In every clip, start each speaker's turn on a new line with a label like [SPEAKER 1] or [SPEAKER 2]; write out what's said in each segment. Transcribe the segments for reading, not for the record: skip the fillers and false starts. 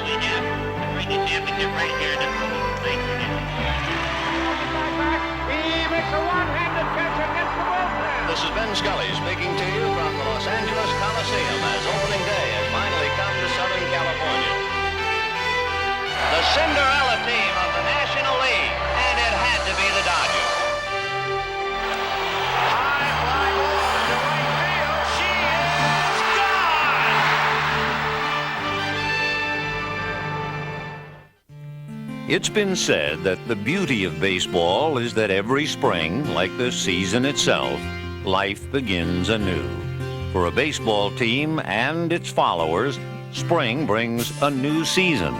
[SPEAKER 1] we have to bring the championship right here in this place.
[SPEAKER 2] He makes a one-handed catch against the bullpen.
[SPEAKER 3] This is Ben Scully speaking to you from the Los Angeles Coliseum as opening day has finally come to Southern California. The Cinderella team of the National League, and it had to be the Dodgers.
[SPEAKER 2] High fly ball to right field.
[SPEAKER 3] She is gone! It's been said that the beauty of baseball is that every spring, like the season itself, life begins anew. For a baseball team and its followers, spring brings a new season,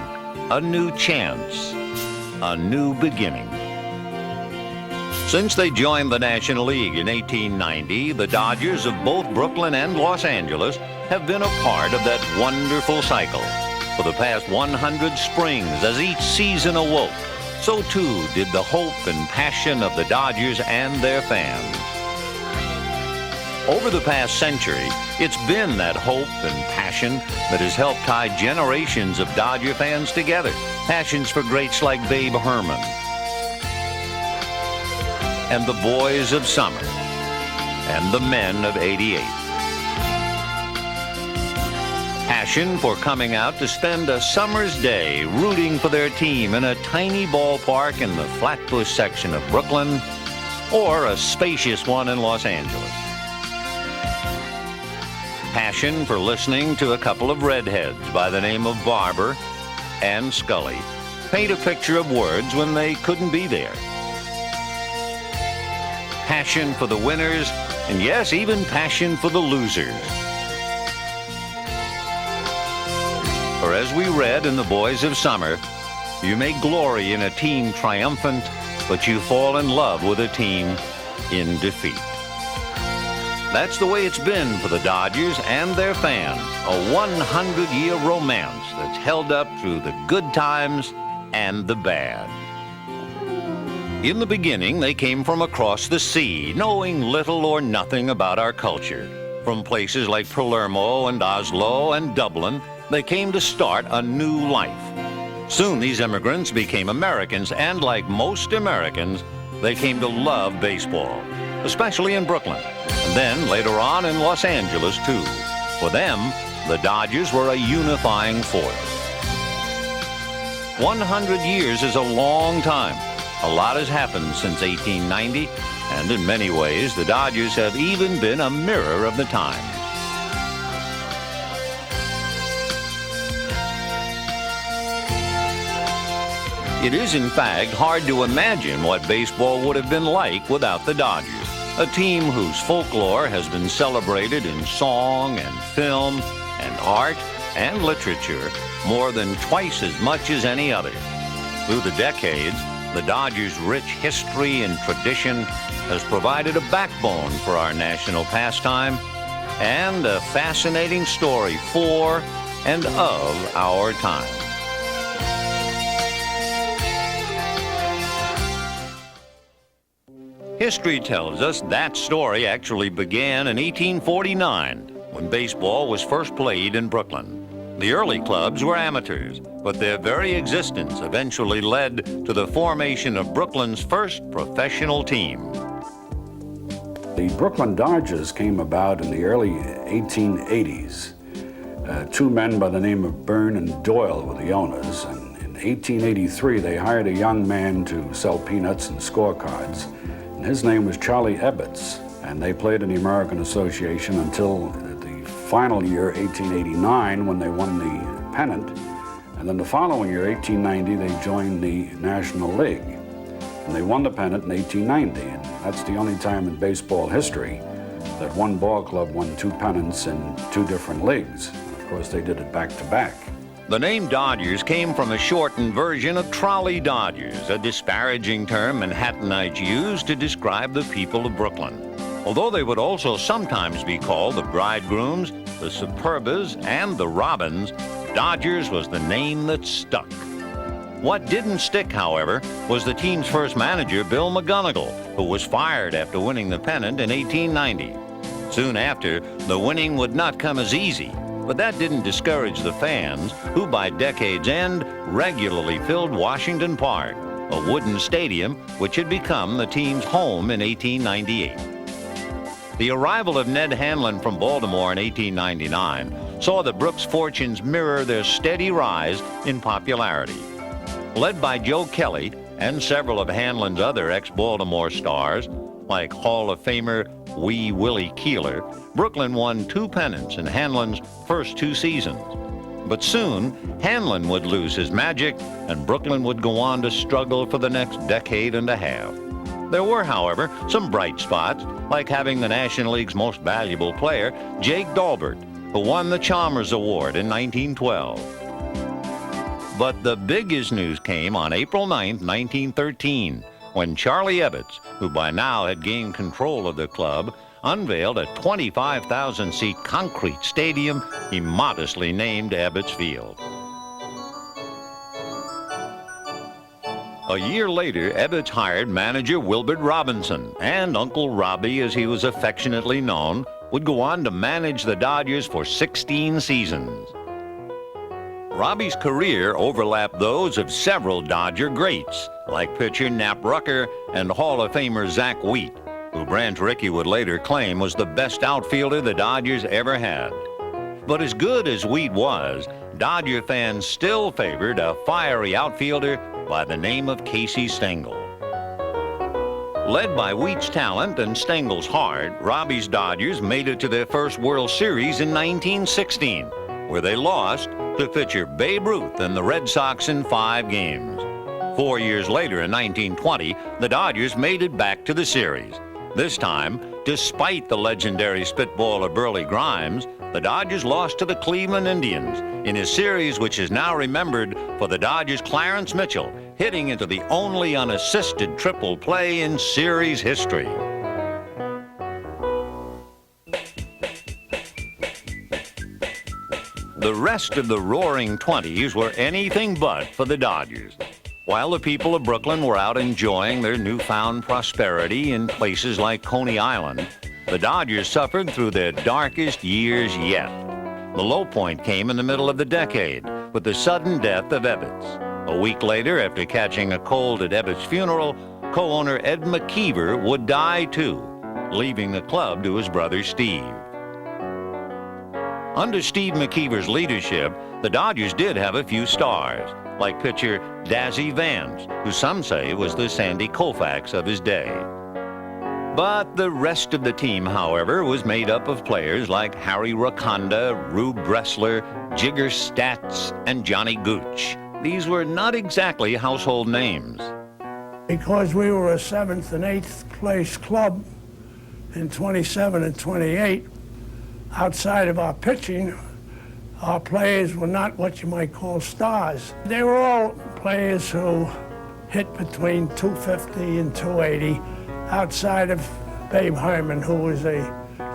[SPEAKER 3] a new chance, a new beginning. Since they joined the National League in 1890, the Dodgers of both Brooklyn and Los Angeles have been a part of that wonderful cycle. For the past 100 springs, as each season awoke, so too did the hope and passion of the Dodgers and their fans. Over the past century, it's been that hope and passion that has helped tie generations of Dodger fans together. Passions for greats like Babe Herman and the boys of summer and the men of '88. Passion for coming out to spend a summer's day rooting for their team in a tiny ballpark in the Flatbush section of Brooklyn or a spacious one in Los Angeles. Passion for listening to a couple of redheads by the name of Barber and Scully paint a picture of words when they couldn't be there. Passion for the winners, and yes, even passion for the losers. For as we read in The Boys of Summer, you may glory in a team triumphant, but you fall in love with a team in defeat. That's the way it's been for the Dodgers and their fans, a 100-year romance that's held up through the good times and the bad. In the beginning, they came from across the sea, knowing little or nothing about our culture. From places like Palermo and Oslo and Dublin, they came to start a new life. Soon these immigrants became Americans, and like most Americans, they came to love baseball, especially in Brooklyn, and then later on in Los Angeles too. For them, the Dodgers were a unifying force. 100 years is a long time. A lot has happened since 1890, and in many ways, the Dodgers have even been a mirror of the times. It is, in fact, hard to imagine what baseball would have been like without the Dodgers, a team whose folklore has been celebrated in song and film and art and literature more than twice as much as any other. Through the decades, the Dodgers' rich history and tradition has provided a backbone for our national pastime and a fascinating story for and of our time. History tells us that story actually began in 1849, when baseball was first played in Brooklyn. The early clubs were amateurs, but their very existence eventually led to the formation of Brooklyn's first professional team.
[SPEAKER 4] The Brooklyn Dodgers came about in the early 1880s. Two men by the name of Byrne and Doyle were the owners, and in 1883 they hired a young man to sell peanuts and scorecards. And his name was Charlie Ebbets, and they played in the American Association until the final year, 1889, when they won the pennant. And then the following year, 1890, they joined the National League. And they won the pennant in 1890, and that's the only time in baseball history that one ball club won two pennants in two different leagues. And of course, they did it back to back.
[SPEAKER 3] The name Dodgers came from a shortened version of Trolley Dodgers, a disparaging term Manhattanites used to describe the people of Brooklyn. Although they would also sometimes be called the Bridegrooms, the Superbas, and the Robins, Dodgers was the name that stuck. What didn't stick, however, was the team's first manager, Bill McGonigal, who was fired after winning the pennant in 1890. Soon after, the winning would not come as easy. But that didn't discourage the fans, who by decade's end regularly filled Washington Park, a wooden stadium which had become the team's home in 1898. The arrival of Ned Hanlon from Baltimore in 1899 saw the Brooks fortunes mirror their steady rise in popularity. Led by Joe Kelly and several of Hanlon's other ex-Baltimore stars, like Hall of Famer Wee Willie Keeler, Brooklyn won 2 pennants in Hanlon's first 2 seasons. But soon, Hanlon would lose his magic, and Brooklyn would go on to struggle for the next decade and a half. There were, however, some bright spots, like having the National League's most valuable player, Jake Daubert, who won the Chalmers Award in 1912. But the biggest news came on April 9, 1913, when Charlie Ebbets, who by now had gained control of the club, unveiled a 25,000-seat concrete stadium he modestly named Ebbets Field. A year later, Ebbets hired manager Wilbert Robinson, and Uncle Robbie, as he was affectionately known, would go on to manage the Dodgers for 16 seasons. Robbie's career overlapped those of several Dodger greats, like pitcher Nap Rucker and Hall of Famer Zach Wheat, who Branch Rickey would later claim was the best outfielder the Dodgers ever had. But as good as Wheat was, Dodger fans still favored a fiery outfielder by the name of Casey Stengel. Led by Wheat's talent and Stengel's heart, Robbie's Dodgers made it to their first World Series in 1916, where they lost to pitcher Babe Ruth and the Red Sox in 5 games. 4 years later, in 1920, the Dodgers made it back to the series. This time, despite the legendary spitballer Burley Grimes, the Dodgers lost to the Cleveland Indians in a series which is now remembered for the Dodgers' Clarence Mitchell hitting into the only unassisted triple play in series history. The rest of the Roaring '20s were anything but for the Dodgers. While the people of Brooklyn were out enjoying their newfound prosperity in places like Coney Island, the Dodgers suffered through their darkest years yet. The low point came in the middle of the decade with the sudden death of Ebbets. A week later, after catching a cold at Ebbets' funeral, co-owner Ed McKeever would die too, leaving the club to his brother Steve. Under Steve McKeever's leadership, the Dodgers did have a few stars, like pitcher Dazzy Vance, who some say was the Sandy Koufax of his day. But the rest of the team, however, was made up of players like Harry Rakonda, Rube Bressler, Jigger Statz, and Johnny Gooch. These were not exactly household names.
[SPEAKER 5] Because we were a 7th and 8th place club in 27 and 28, outside of our pitching, our players were not what you might call stars. They were all players who hit between 250 and 280, outside of Babe Herman, who was a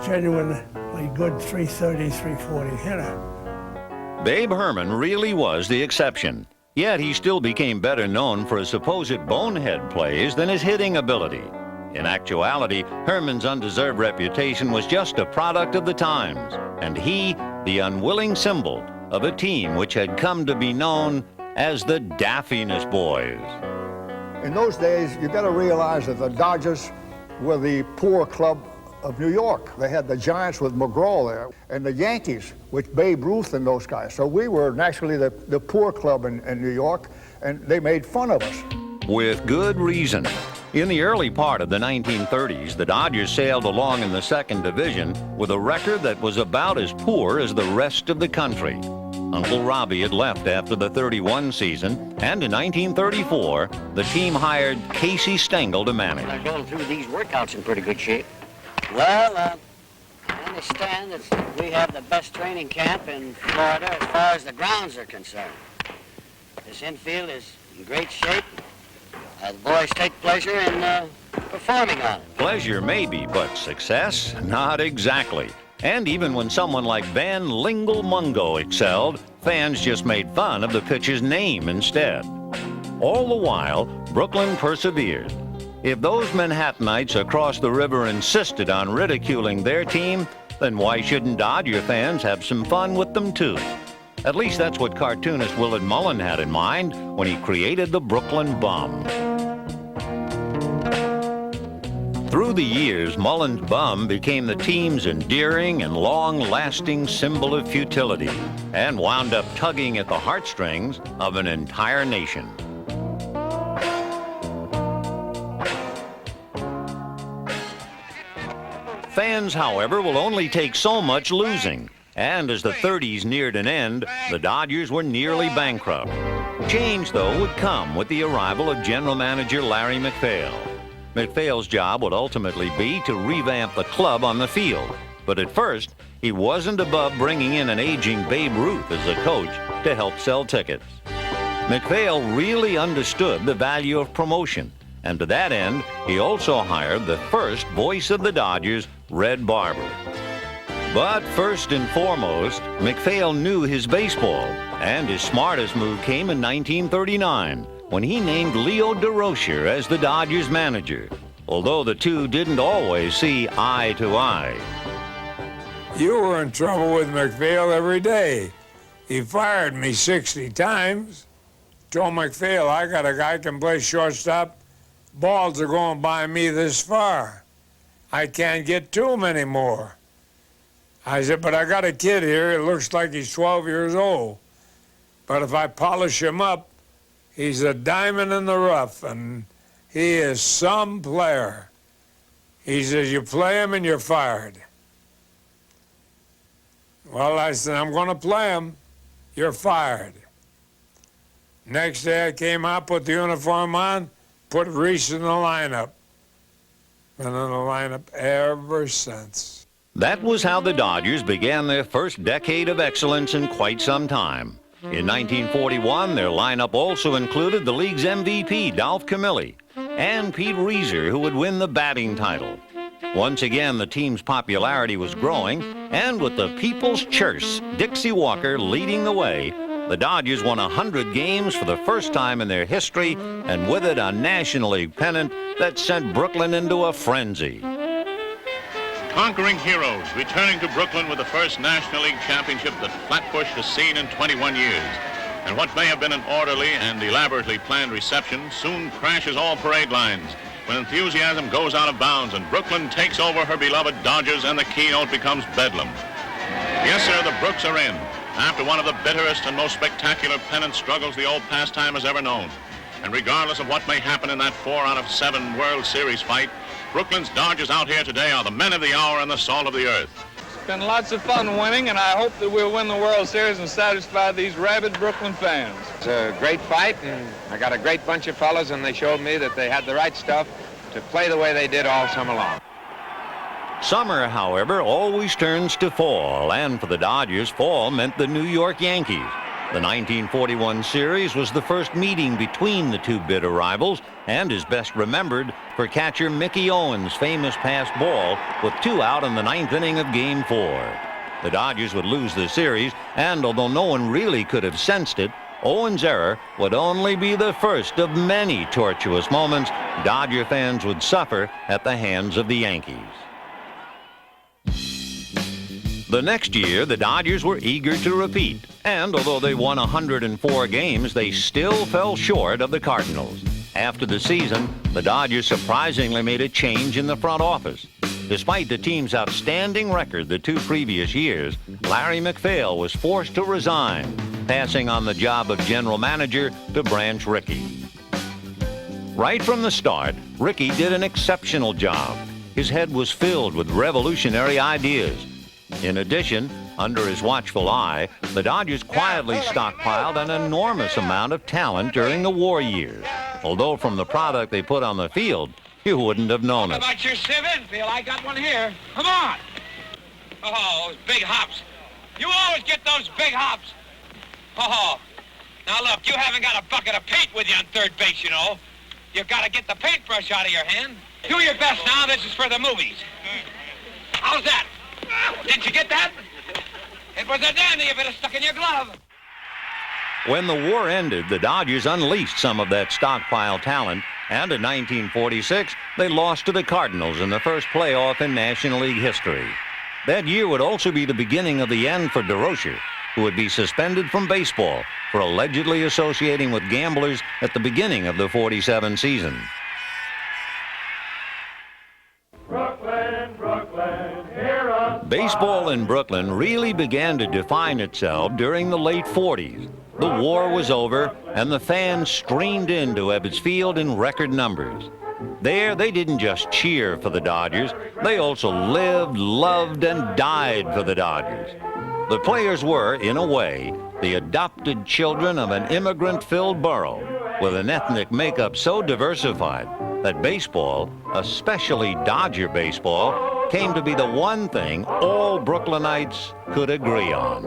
[SPEAKER 5] genuinely good 330, 340 hitter.
[SPEAKER 3] Babe Herman really was the exception. Yet he still became better known for his supposed bonehead plays than his hitting ability. In actuality, Herman's undeserved reputation was just a product of the times, and he, the unwilling symbol of a team which had come to be known as the Daffiness Boys.
[SPEAKER 6] In those days, you got to realize that the Dodgers were the poor club of New York. They had the Giants with McGraw there, and the Yankees with Babe Ruth and those guys. So we were naturally the poor club in New York, and they made fun of us.
[SPEAKER 3] With good reason. In the early part of the 1930s, the Dodgers sailed along in the second division with a record that was about as poor as the rest of the country. Uncle Robbie had left after the 31 season, and in 1934, the team hired Casey Stengel to manage.
[SPEAKER 7] I'm going through these workouts in pretty good shape. Well, I understand that we have the best training camp in Florida as far as the grounds are concerned. This infield is in great shape. The boys take pleasure in performing on it.
[SPEAKER 3] Pleasure maybe, but success? Not exactly. And even when someone like Van Lingle Mungo excelled, fans just made fun of the pitcher's name instead. All the while, Brooklyn persevered. If those Manhattanites across the river insisted on ridiculing their team, then why shouldn't Dodger fans have some fun with them too? At least that's what cartoonist Willard Mullen had in mind when he created the Brooklyn Bum. Through the years, Mullen's bum became the team's endearing and long-lasting symbol of futility and wound up tugging at the heartstrings of an entire nation. Fans, however, will only take so much losing. And as the 30s neared an end, the Dodgers were nearly bankrupt. Change, though, would come with the arrival of general manager Larry MacPhail. MacPhail's job would ultimately be to revamp the club on the field. But at first, he wasn't above bringing in an aging Babe Ruth as a coach to help sell tickets. MacPhail really understood the value of promotion, and to that end, he also hired the first voice of the Dodgers, Red Barber. But first and foremost, MacPhail knew his baseball, and his smartest move came in 1939, when he named Leo Durocher as the Dodgers manager, although the two didn't always see eye to eye.
[SPEAKER 8] You were in trouble with MacPhail every day. He fired me 60 times. Told MacPhail, I got a guy can play shortstop. Balls are going by me this far. I can't get to him anymore. I said, but I got a kid here. It looks like he's 12 years old. But if I polish him up, he's a diamond in the rough, and he is some player. He says, you play him and you're fired. Well, I said, I'm going to play him. You're fired. Next day I came out, put the uniform on, put Reese in the lineup. Been in the lineup ever since.
[SPEAKER 3] That was how the Dodgers began their first decade of excellence in quite some time. In 1941, their lineup also included the league's MVP, Dolph Camilli, and Pete Reiser, who would win the batting title. Once again, the team's popularity was growing, and with the People's Church, Dixie Walker, leading the way, the Dodgers won 100 games for the first time in their history, and with it a National League pennant that sent Brooklyn into a frenzy.
[SPEAKER 1] Conquering heroes returning to Brooklyn with the first National League championship that Flatbush has seen in 21 years. And what may have been an orderly and elaborately planned reception soon crashes all parade lines when enthusiasm goes out of bounds and Brooklyn takes over her beloved Dodgers and the keynote becomes bedlam. Yes, sir, the Brooks are in, after one of the bitterest and most spectacular pennant struggles the old pastime has ever known. And regardless of what may happen in that 4 out of 7 World Series fight, Brooklyn's Dodgers out here today are the men of the hour and the salt of the earth.
[SPEAKER 9] It's been lots of fun winning, and I hope that we'll win the World Series and satisfy these rabid Brooklyn fans.
[SPEAKER 10] It's a great fight, and I got a great bunch of fellas, and they showed me that they had the right stuff to play the way they did all summer long.
[SPEAKER 3] Summer, however, always turns to fall, and for the Dodgers, fall meant the New York Yankees. The 1941 series was the first meeting between the two bitter rivals and is best remembered for catcher Mickey Owens' famous pass ball with 2 out in the 9th inning of Game 4. The Dodgers would lose the series, and although no one really could have sensed it, Owens' error would only be the first of many tortuous moments Dodger fans would suffer at the hands of the Yankees. The next year, the Dodgers were eager to repeat, and although they won 104 games, they still fell short of the Cardinals. After the season, the Dodgers surprisingly made a change in the front office. Despite the team's outstanding record the 2 previous years, Larry MacPhail was forced to resign, passing on the job of general manager to Branch Rickey. Right from the start, Rickey did an exceptional job. His head was filled with revolutionary ideas. In addition, under his watchful eye, the Dodgers quietly stockpiled an enormous amount of talent during the war years. Although from the product they put on the field, you wouldn't have known it.
[SPEAKER 2] How about your sieve infield? I got one here. Come on. Oh, those big hops. You always get those big hops. Oh, now look, you haven't got a bucket of paint with you on third base, you know. You've got to get the paintbrush out of your hand. Do your best now. This is for the movies. How's that? Did you get that? It was a dandy if it had stuck in your glove.
[SPEAKER 3] When the war ended, the Dodgers unleashed some of that stockpile talent, and in 1946, they lost to the Cardinals in the first playoff in National League history. That year would also be the beginning of the end for DeRocher, who would be suspended from baseball for allegedly associating with gamblers at the beginning of the '47 season. Baseball in Brooklyn really began to define itself during the late '40s. The war was over, and the fans streamed into Ebbets Field in record numbers. There, they didn't just cheer for the Dodgers, they also lived, loved, and died for the Dodgers. The players were, in a way, the adopted children of an immigrant-filled borough with an ethnic makeup so diversified that baseball, especially Dodger baseball, came to be the one thing all Brooklynites could agree on.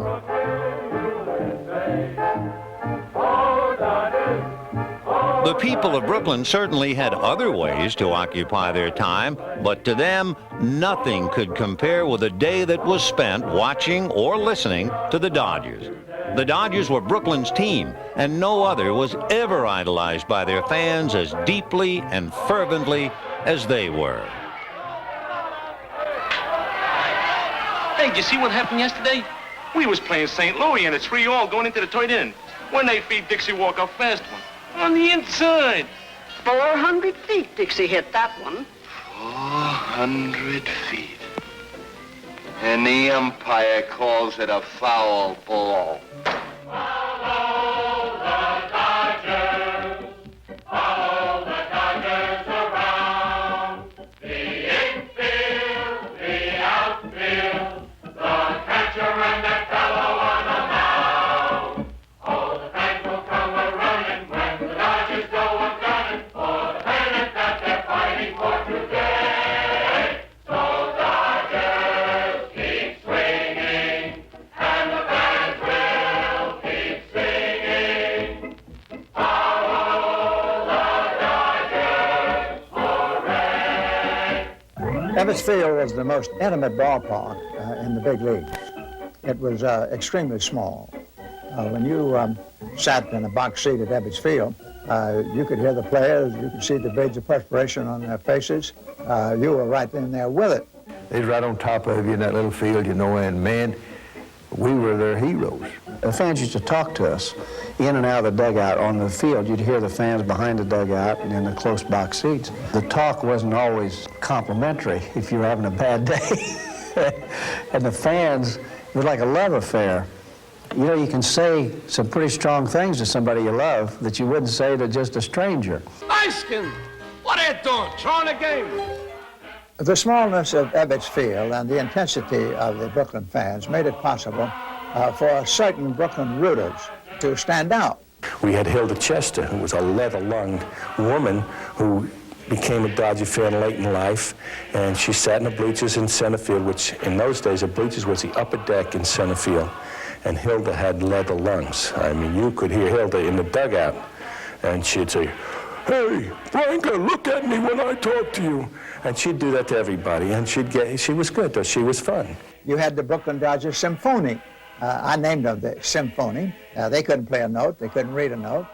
[SPEAKER 3] The people of Brooklyn certainly had other ways to occupy their time, but to them, nothing could compare with a day that was spent watching or listening to the Dodgers. The Dodgers were Brooklyn's team, and no other was ever idolized by their fans as deeply and fervently as they were.
[SPEAKER 11] Hey, did you see what happened yesterday? We was playing St. Louis, and it's 3-all going into the third inning. When they feed Dixie Walker a fast one. On the inside.
[SPEAKER 12] 400 feet Dixie hit that one.
[SPEAKER 11] 400 feet. And the umpire calls it a foul ball.
[SPEAKER 13] Follow the Dodgers. Follow the Dodgers around. The infield, the outfield, the catcher and the fellow on the mound. Oh, the fans will come a-running when the Dodgers go a-gunning for the pennant that they're fighting for today. So Dodgers, keep swinging, and the fans will keep singing. Follow the Dodgers, hooray!
[SPEAKER 6] Ebbets Field was the most intimate ballpark in the big leagues. It was extremely small. When you sat in a box seat at Ebbets Field, you could hear the players, you could see the beads of perspiration on their faces. You were right in there with it.
[SPEAKER 14] They'd right on top of you in that little field, you know, and man, we were their heroes.
[SPEAKER 15] The fans used to talk to us in and out of the dugout. On the field, you'd hear the fans behind the dugout and in the close box seats. The talk wasn't always complimentary if you were having a bad day. And the fans, it was like a love affair. You know, you can say some pretty strong things to somebody you love that you wouldn't say to just a stranger.
[SPEAKER 11] Ice-Skin, what are you doing? Throwing a game?
[SPEAKER 6] The smallness of Ebbets Field and the intensity of the Brooklyn fans made it possible for certain Brooklyn rooters to stand out.
[SPEAKER 14] We had Hilda Chester, who was a leather-lunged woman who became a Dodger fan late in life, and she sat in the bleachers in center field, which in those days the bleachers was the upper deck in center field, and Hilda had leather lungs. I mean, you could hear Hilda in the dugout, and she'd say, "Hey, Franklin, look at me when I talk to you." And she'd do that to everybody, and she was good, though. She was fun.
[SPEAKER 6] You had the Brooklyn Dodgers Symphony. I named them the Symphony. They couldn't play a note. They couldn't read a note.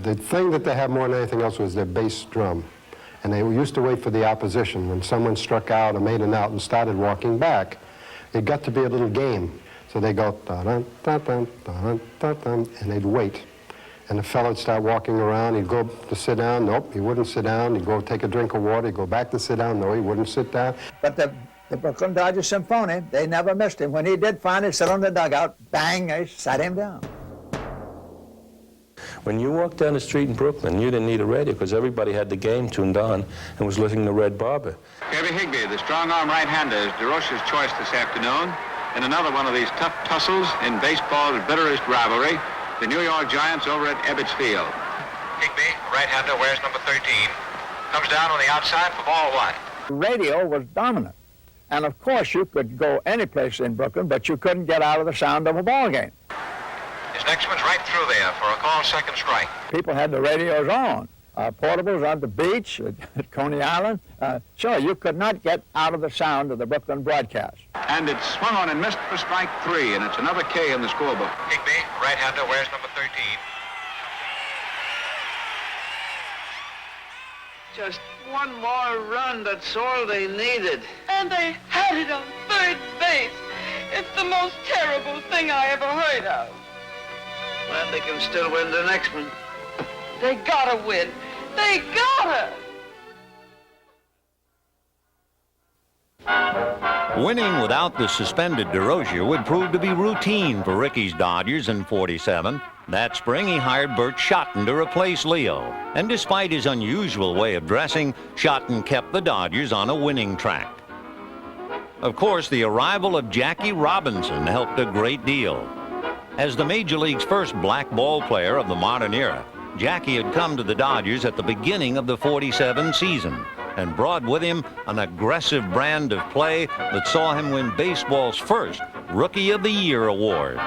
[SPEAKER 16] The thing that they had more than anything else was their bass drum. And they used to wait for the opposition. When someone struck out or made an out and started walking back, it got to be a little game. So they go, da-dun, da-dun, da-dun, da-dun, and they'd wait. And the fellow would start walking around. He'd go to sit down. Nope, he wouldn't sit down. He'd go take a drink of water. He'd go back to sit down. No, he wouldn't sit down.
[SPEAKER 6] But the Brooklyn Dodgers Symphony, they never missed him. When he did finally sit on the dugout, bang, they sat him down.
[SPEAKER 14] When you walked down the street in Brooklyn, you didn't need a radio because everybody had the game tuned on and was listening to Red Barber.
[SPEAKER 10] Gabby Higbee, the strong-arm right-hander, is DeRocher's choice this afternoon in another one of these tough tussles in baseball's bitterest rivalry, the New York Giants over at Ebbets Field. Higbee, right-hander, wears number 13, comes down on the outside for ball one.
[SPEAKER 6] Radio was dominant. And of course, you could go any place in Brooklyn, but you couldn't get out of the sound of a ball game.
[SPEAKER 10] His next one's right through there for a call second strike.
[SPEAKER 6] People had the radios on. Portables on the beach at Coney Island. Sure, you could not get out of the sound of the Brooklyn broadcast.
[SPEAKER 10] And it's swung on and missed for strike 3, and it's another K in the scorebook. Higbee, right-hander, wears number 13.
[SPEAKER 17] Just one more run, that's all they needed.
[SPEAKER 12] And they had it on third base. It's the most terrible thing I ever heard of.
[SPEAKER 17] Well, they can still win the next one.
[SPEAKER 12] They gotta win. They gotta!
[SPEAKER 3] Winning without the suspended DeRozier would prove to be routine for Ricky's Dodgers in '47. That spring, he hired Bert Schotten to replace Leo. And despite his unusual way of dressing, Schotten kept the Dodgers on a winning track. Of course, the arrival of Jackie Robinson helped a great deal. As the Major League's first black ball player of the modern era, Jackie had come to the Dodgers at the beginning of the '47 season and brought with him an aggressive brand of play that saw him win baseball's first Rookie of the Year award.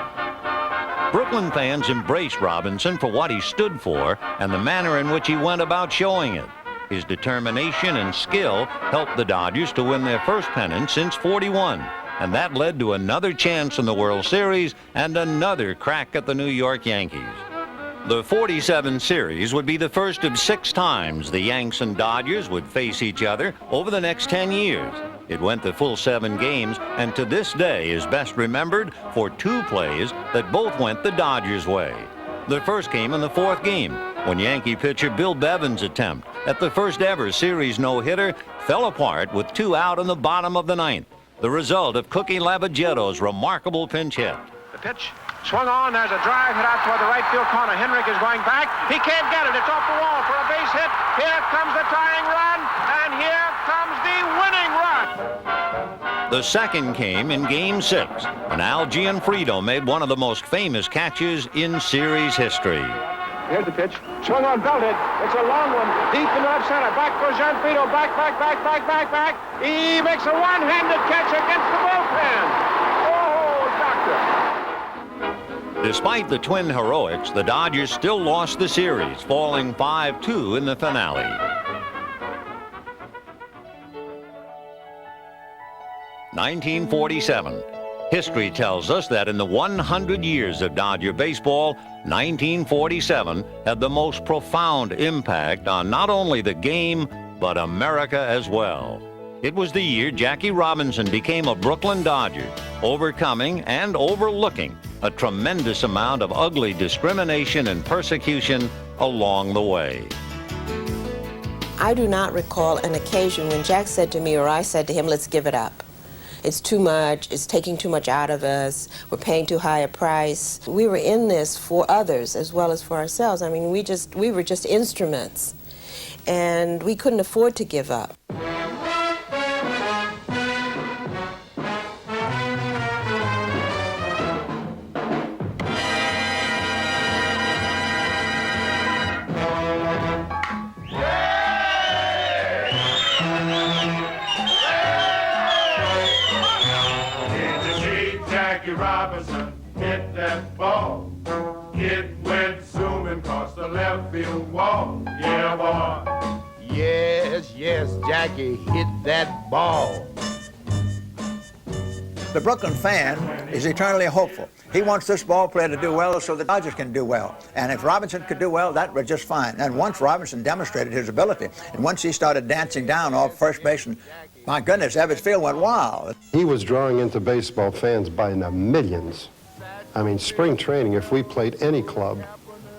[SPEAKER 3] Brooklyn fans embraced Robinson for what he stood for and the manner in which he went about showing it. His determination and skill helped the Dodgers to win their first pennant since '41, and that led to another chance in the World Series and another crack at the New York Yankees. The '47 series would be the first of 6 times the Yanks and Dodgers would face each other over the next 10 years. It went the full 7 games, and to this day is best remembered for 2 plays that both went the Dodgers' way. The first came in the 4th game, when Yankee pitcher Bill Bevan's attempt at the first ever series no-hitter fell apart with 2 out in the bottom of the 9th, the result of Cookie Lavagetto's remarkable pinch hit.
[SPEAKER 10] The pitch swung on. There's a drive hit out toward the right field corner. Henrik is going back. He can't get it. It's off the wall for a base hit. Here comes the tying run, and here comes the winning run.
[SPEAKER 3] The second came in Game 6, when Al Gianfrido made one of the most famous catches in series history.
[SPEAKER 10] Here's the pitch. Swung on, belted. It's a long one. Deep in left center. Back goes Gianfrido. Back. He makes a one-handed catch against the bullpen. Oh, doctor.
[SPEAKER 3] Despite the Twin heroics, the Dodgers still lost the series, falling 5-2 in the finale. '47. History tells us that in the 100 years of Dodger baseball, 1947 had the most profound impact on not only the game, but America as well. It was the year Jackie Robinson became a Brooklyn Dodger, overcoming and overlooking a tremendous amount of ugly discrimination and persecution along the way.
[SPEAKER 18] I do not recall an occasion when Jack said to me or I said to him, let's give it up. It's too much, it's taking too much out of us, we're paying too high a price. We were in this for others as well as for ourselves. I mean, we were just instruments, and we couldn't afford to give up.
[SPEAKER 13] Robinson hit that ball. It went zooming across the left field wall. Yeah, boy.
[SPEAKER 19] Yes, Jackie hit that ball.
[SPEAKER 20] The Brooklyn fan is eternally hopeful. He wants this ball player to do well so the Dodgers can do well. And if Robinson could do well, that was just fine. And once Robinson demonstrated his ability, and once he started dancing down off first base, and my goodness, Ebbets Field went wild.
[SPEAKER 16] He was drawing into baseball fans by the millions. I mean, spring training, if we played any club,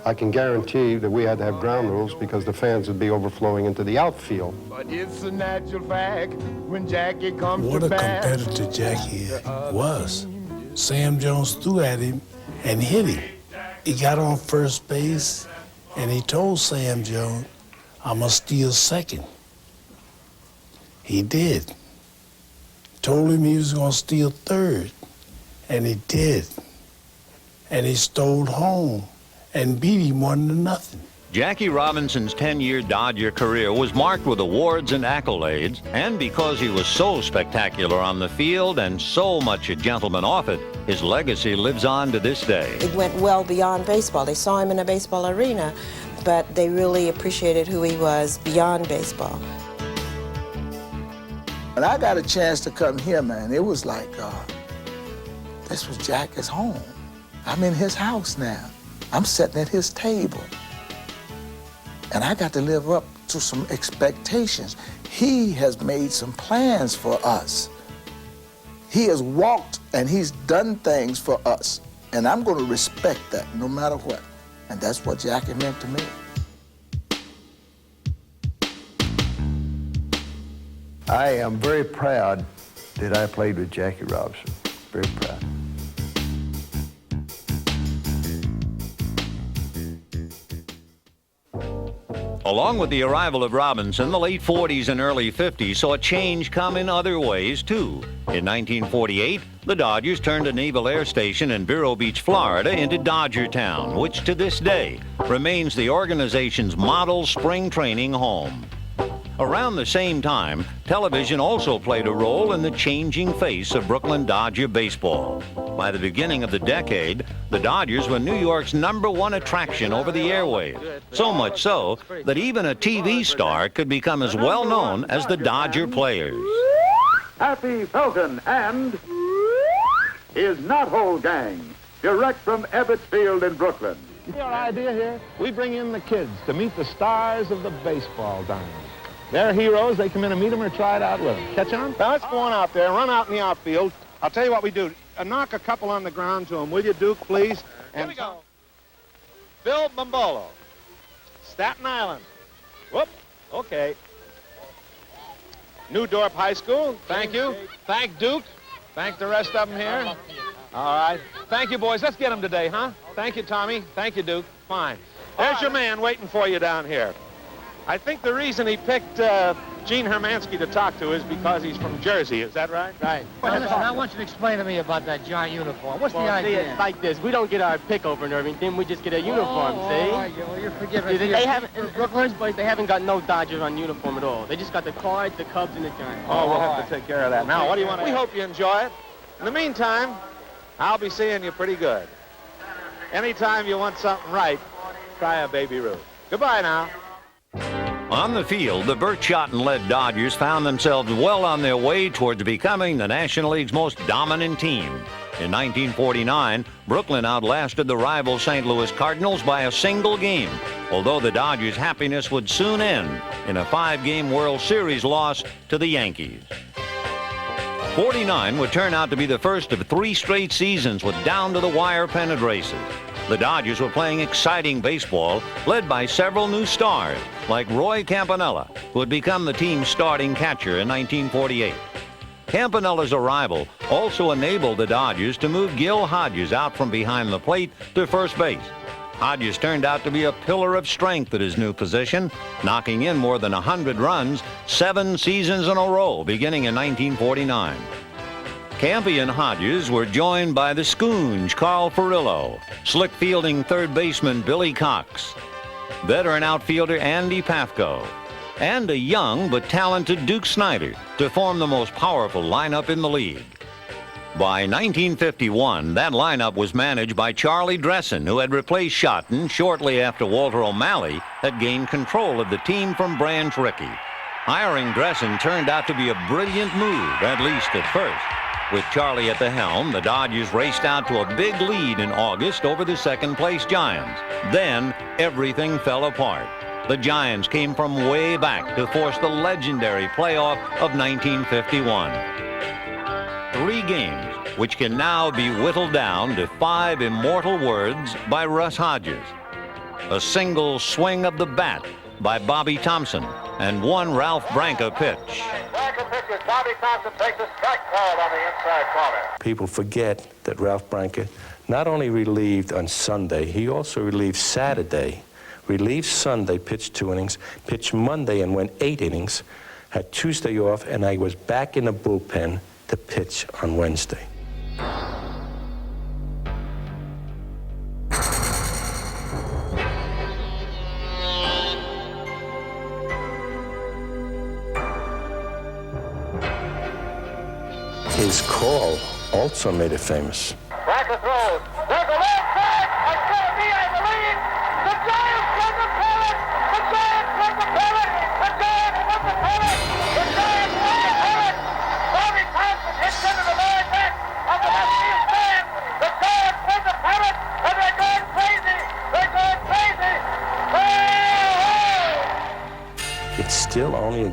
[SPEAKER 16] I can guarantee that we had to have ground rules because the fans would be overflowing into the outfield.
[SPEAKER 13] But it's a natural fact when Jackie comes
[SPEAKER 5] What
[SPEAKER 13] to
[SPEAKER 5] a
[SPEAKER 13] bat.
[SPEAKER 5] competitor Jackie was. Sam Jones threw at him and hit him. He got on first base and he told Sam Jones, I'm gonna steal second. He did. Told him he was gonna steal third, and he did. And he stole home and beat him 1-0.
[SPEAKER 3] Jackie Robinson's 10-year Dodger career was marked with awards and accolades, and because he was so spectacular on the field and so much a gentleman off it, his legacy lives on to this day.
[SPEAKER 18] It went well beyond baseball. They saw him in a baseball arena, but they really appreciated who he was beyond baseball.
[SPEAKER 21] When I got a chance to come here, man, it was like, this was Jackie's home. I'm in his house now. I'm sitting at his table. And I got to live up to some expectations. He has made some plans for us. He has walked and he's done things for us. And I'm going to respect that no matter what. And that's what Jackie meant to me.
[SPEAKER 4] I am very proud that I played with Jackie Robinson. Very proud.
[SPEAKER 3] Along with the arrival of Robinson, the late 40s and early 50s saw a change come in other ways, too. In 1948, the Dodgers turned a Naval Air Station in Vero Beach, Florida, into Dodger Town, which to this day remains the organization's model spring training home. Around the same time, television also played a role in the changing face of Brooklyn Dodger baseball. By the beginning of the decade, the Dodgers were New York's #1 attraction over the airwaves. So much so that even a TV star could become as well known as the Dodger players.
[SPEAKER 22] Happy Felton and his Knothole Gang, direct from Ebbets Field in Brooklyn.
[SPEAKER 23] Our idea here, we bring in the kids to meet the stars of the baseball diamond. They're heroes. They come in and meet them or try it out with them. Catch on?
[SPEAKER 22] Now let's go on out there, run out in the outfield. I'll tell you what we do. Knock a couple on the ground to them, will you, Duke, please? And here we go. Bill Bombolo, Staten Island. Whoop, okay. New Dorp High School, thank you. Thank Duke. Thank the rest of them here. All right. Thank you, boys. Let's get them today, huh? Thank you, Tommy. Thank you, Duke. Fine. There's your man waiting for you down here. I think the reason he picked Gene Hermansky to talk to is because he's from Jersey. Is that right?
[SPEAKER 24] Right. Now, listen, I want you to explain to me about that giant uniform. What's the idea?
[SPEAKER 25] See, it's like this. We don't get our pick over in Irvington. We just get a uniform, see?
[SPEAKER 24] Well, you're forgiving.
[SPEAKER 25] They haven't, in Brooklyn's place, they haven't got no Dodgers on uniform at all. They just got the Cards, the Cubs, and the Giants.
[SPEAKER 22] Oh, we'll have to take care of that. Now, what do you want to... We hope you enjoy it. In the meantime, I'll be seeing you pretty good. Anytime you want something right, try a Baby Ruth. Goodbye now.
[SPEAKER 3] On the field, the Burt Shotton-led Dodgers found themselves well on their way towards becoming the National League's most dominant team. In 1949, Brooklyn outlasted the rival St. Louis Cardinals by a single game, although the Dodgers' happiness would soon end in a 5-game World Series loss to the Yankees. 49 would turn out to be the first of 3 straight seasons with down-to-the-wire pennant races. The Dodgers were playing exciting baseball, led by several new stars, like Roy Campanella, who had become the team's starting catcher in 1948. Campanella's arrival also enabled the Dodgers to move Gil Hodges out from behind the plate to first base. Hodges turned out to be a pillar of strength at his new position, knocking in more than 100 runs 7 seasons in a row, beginning in 1949. Campy and Hodges were joined by the Scoonge, Carl Furillo, slick fielding third baseman Billy Cox, veteran outfielder Andy Pafko, and a young but talented Duke Snider to form the most powerful lineup in the league. By 1951, that lineup was managed by Charlie Dressen, who had replaced Shotton shortly after Walter O'Malley had gained control of the team from Branch Rickey. Hiring Dressen turned out to be a brilliant move, at least at first. With Charlie at the helm, the Dodgers raced out to a big lead in August over the second-place Giants. Then, everything fell apart. The Giants came from way back to force the legendary playoff of 1951. 3 games, which can now be whittled down to 5 immortal words by Russ Hodges. A single swing of the bat by Bobby Thompson, and 1 Ralph Branca pitch.
[SPEAKER 22] Branca pitches. Bobby Thompson takes a strike call on the inside corner.
[SPEAKER 14] People forget that Ralph Branca not only relieved on Sunday, he also relieved Saturday, relieved Sunday, pitched 2 innings, pitched Monday and went 8 innings, had Tuesday off, and I was back in the bullpen to pitch on Wednesday. His call also made it famous.
[SPEAKER 22] Branca throws. There's a left side. It's going to be, I believe, the Giants win the pennant. The Giants win the pennant. The Giants win the pennant. The Giants win the pennant. Bobby Thompson hits into the very back of the left field stand. The Giants win the pennant, and they're going crazy. They're going crazy.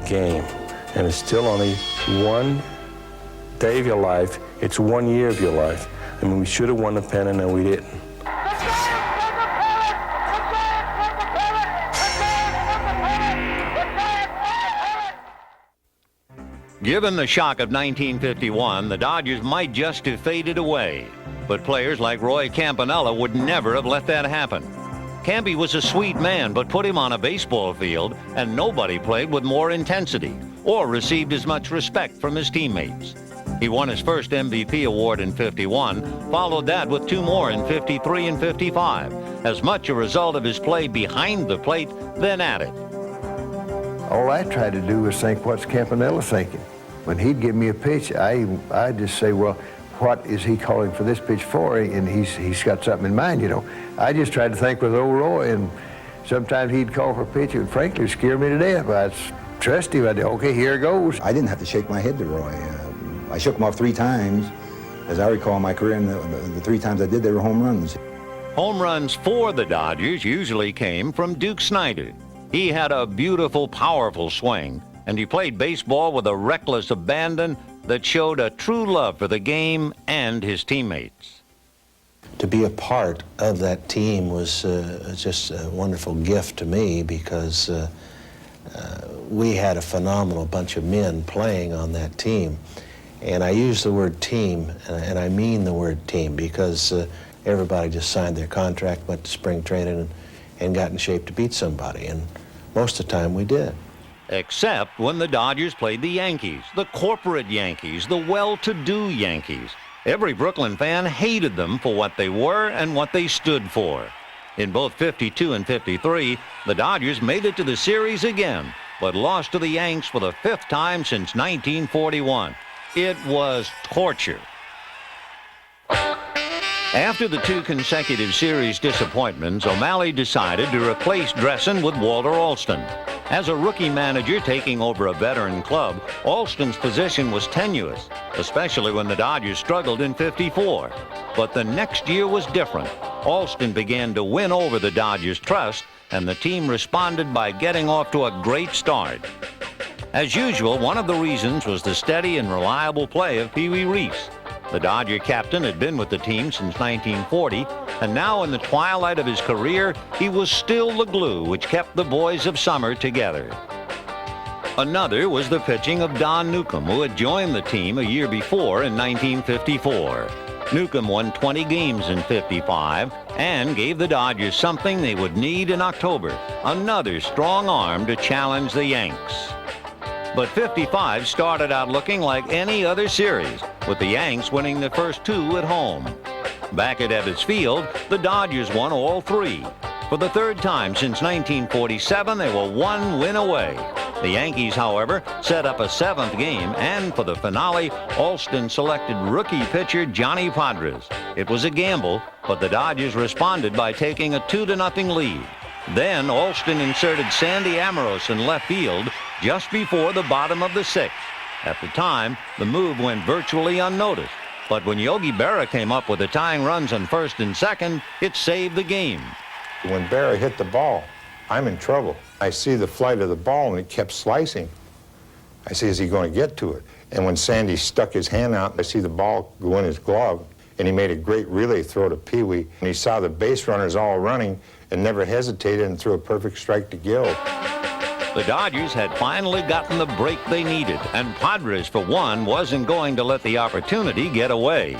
[SPEAKER 14] game, and it's still only one day of your life. It's 1 year of your life. I mean, we should have won the pennant, and we didn't.
[SPEAKER 3] Given the shock of 1951, the Dodgers might just have faded away. But players like Roy Campanella would never have let that happen. Campy was a sweet man, but put him on a baseball field, and nobody played with more intensity or received as much respect from his teammates. He won his first MVP award in 51, followed that with 2 more in 53 and 55, as much a result of his play behind the plate than at it.
[SPEAKER 4] All I tried to do was think, what's Campanella thinking? When he'd give me a pitch, I'd just say, well, what is he calling for this pitch for? And he's got something in mind, you know. I just tried to think with old Roy, and sometimes he'd call for a pitch, and frankly, it would scare me to death. I'd trust him. I'd say, okay, here it goes.
[SPEAKER 1] I didn't have to shake my head to Roy. I shook him off 3 times. As I recall in my career, and the 3 times I did, they were home runs.
[SPEAKER 3] Home runs for the Dodgers usually came from Duke Snider. He had a beautiful, powerful swing, and he played baseball with a reckless abandon that showed a true love for the game and his teammates.
[SPEAKER 2] To be a part of that team was just a wonderful gift to me, because we had a phenomenal bunch of men playing on that team. And I use the word team, and I mean the word team, because everybody just signed their contract, went to spring training, and got in shape to beat somebody. And most of the time we did.
[SPEAKER 3] Except when the Dodgers played the Yankees, the corporate Yankees, the well-to-do Yankees. Every Brooklyn fan hated them for what they were and what they stood for. In both 52 and 53, the Dodgers made it to the series again, but lost to the Yanks for the 5th time since 1941. It was torture. After the 2 consecutive series disappointments, O'Malley decided to replace Dressen with Walter Alston. As a rookie manager taking over a veteran club, Alston's position was tenuous, especially when the Dodgers struggled in 54. But the next year was different. Alston began to win over the Dodgers' trust, and the team responded by getting off to a great start. As usual, one of the reasons was the steady and reliable play of Pee Wee Reese. The Dodger captain had been with the team since 1940, and now in the twilight of his career, he was still the glue which kept the boys of summer together. Another was the pitching of Don Newcombe, who had joined the team a year before in 1954. Newcombe won 20 games in 55 and gave the Dodgers something they would need in October, another strong arm to challenge the Yanks. But 55 started out looking like any other series, with the Yanks winning the first 2 at home. Back at Ebbets Field, the Dodgers won all 3. For the 3rd time since 1947, they were 1 win away. The Yankees, however, set up a 7th game, and for the finale, Alston selected rookie pitcher Johnny Podres. It was a gamble, but the Dodgers responded by taking a 2-0 lead. Then Alston inserted Sandy Amoros in left field just before the bottom of the 6th. At the time, the move went virtually unnoticed. But when Yogi Berra came up with the tying runs on 1st and 2nd, it saved the game.
[SPEAKER 7] When Berra hit the ball, I'm in trouble. I see the flight of the ball, and it kept slicing. I say, is he going to get to it? And when Sandy stuck his hand out, I see the ball go in his glove, and he made a great relay throw to Pee Wee. And he saw the base runners all running and never hesitated and threw a perfect strike to Gil.
[SPEAKER 3] The Dodgers had finally gotten the break they needed, and Podres, for one, wasn't going to let the opportunity get away.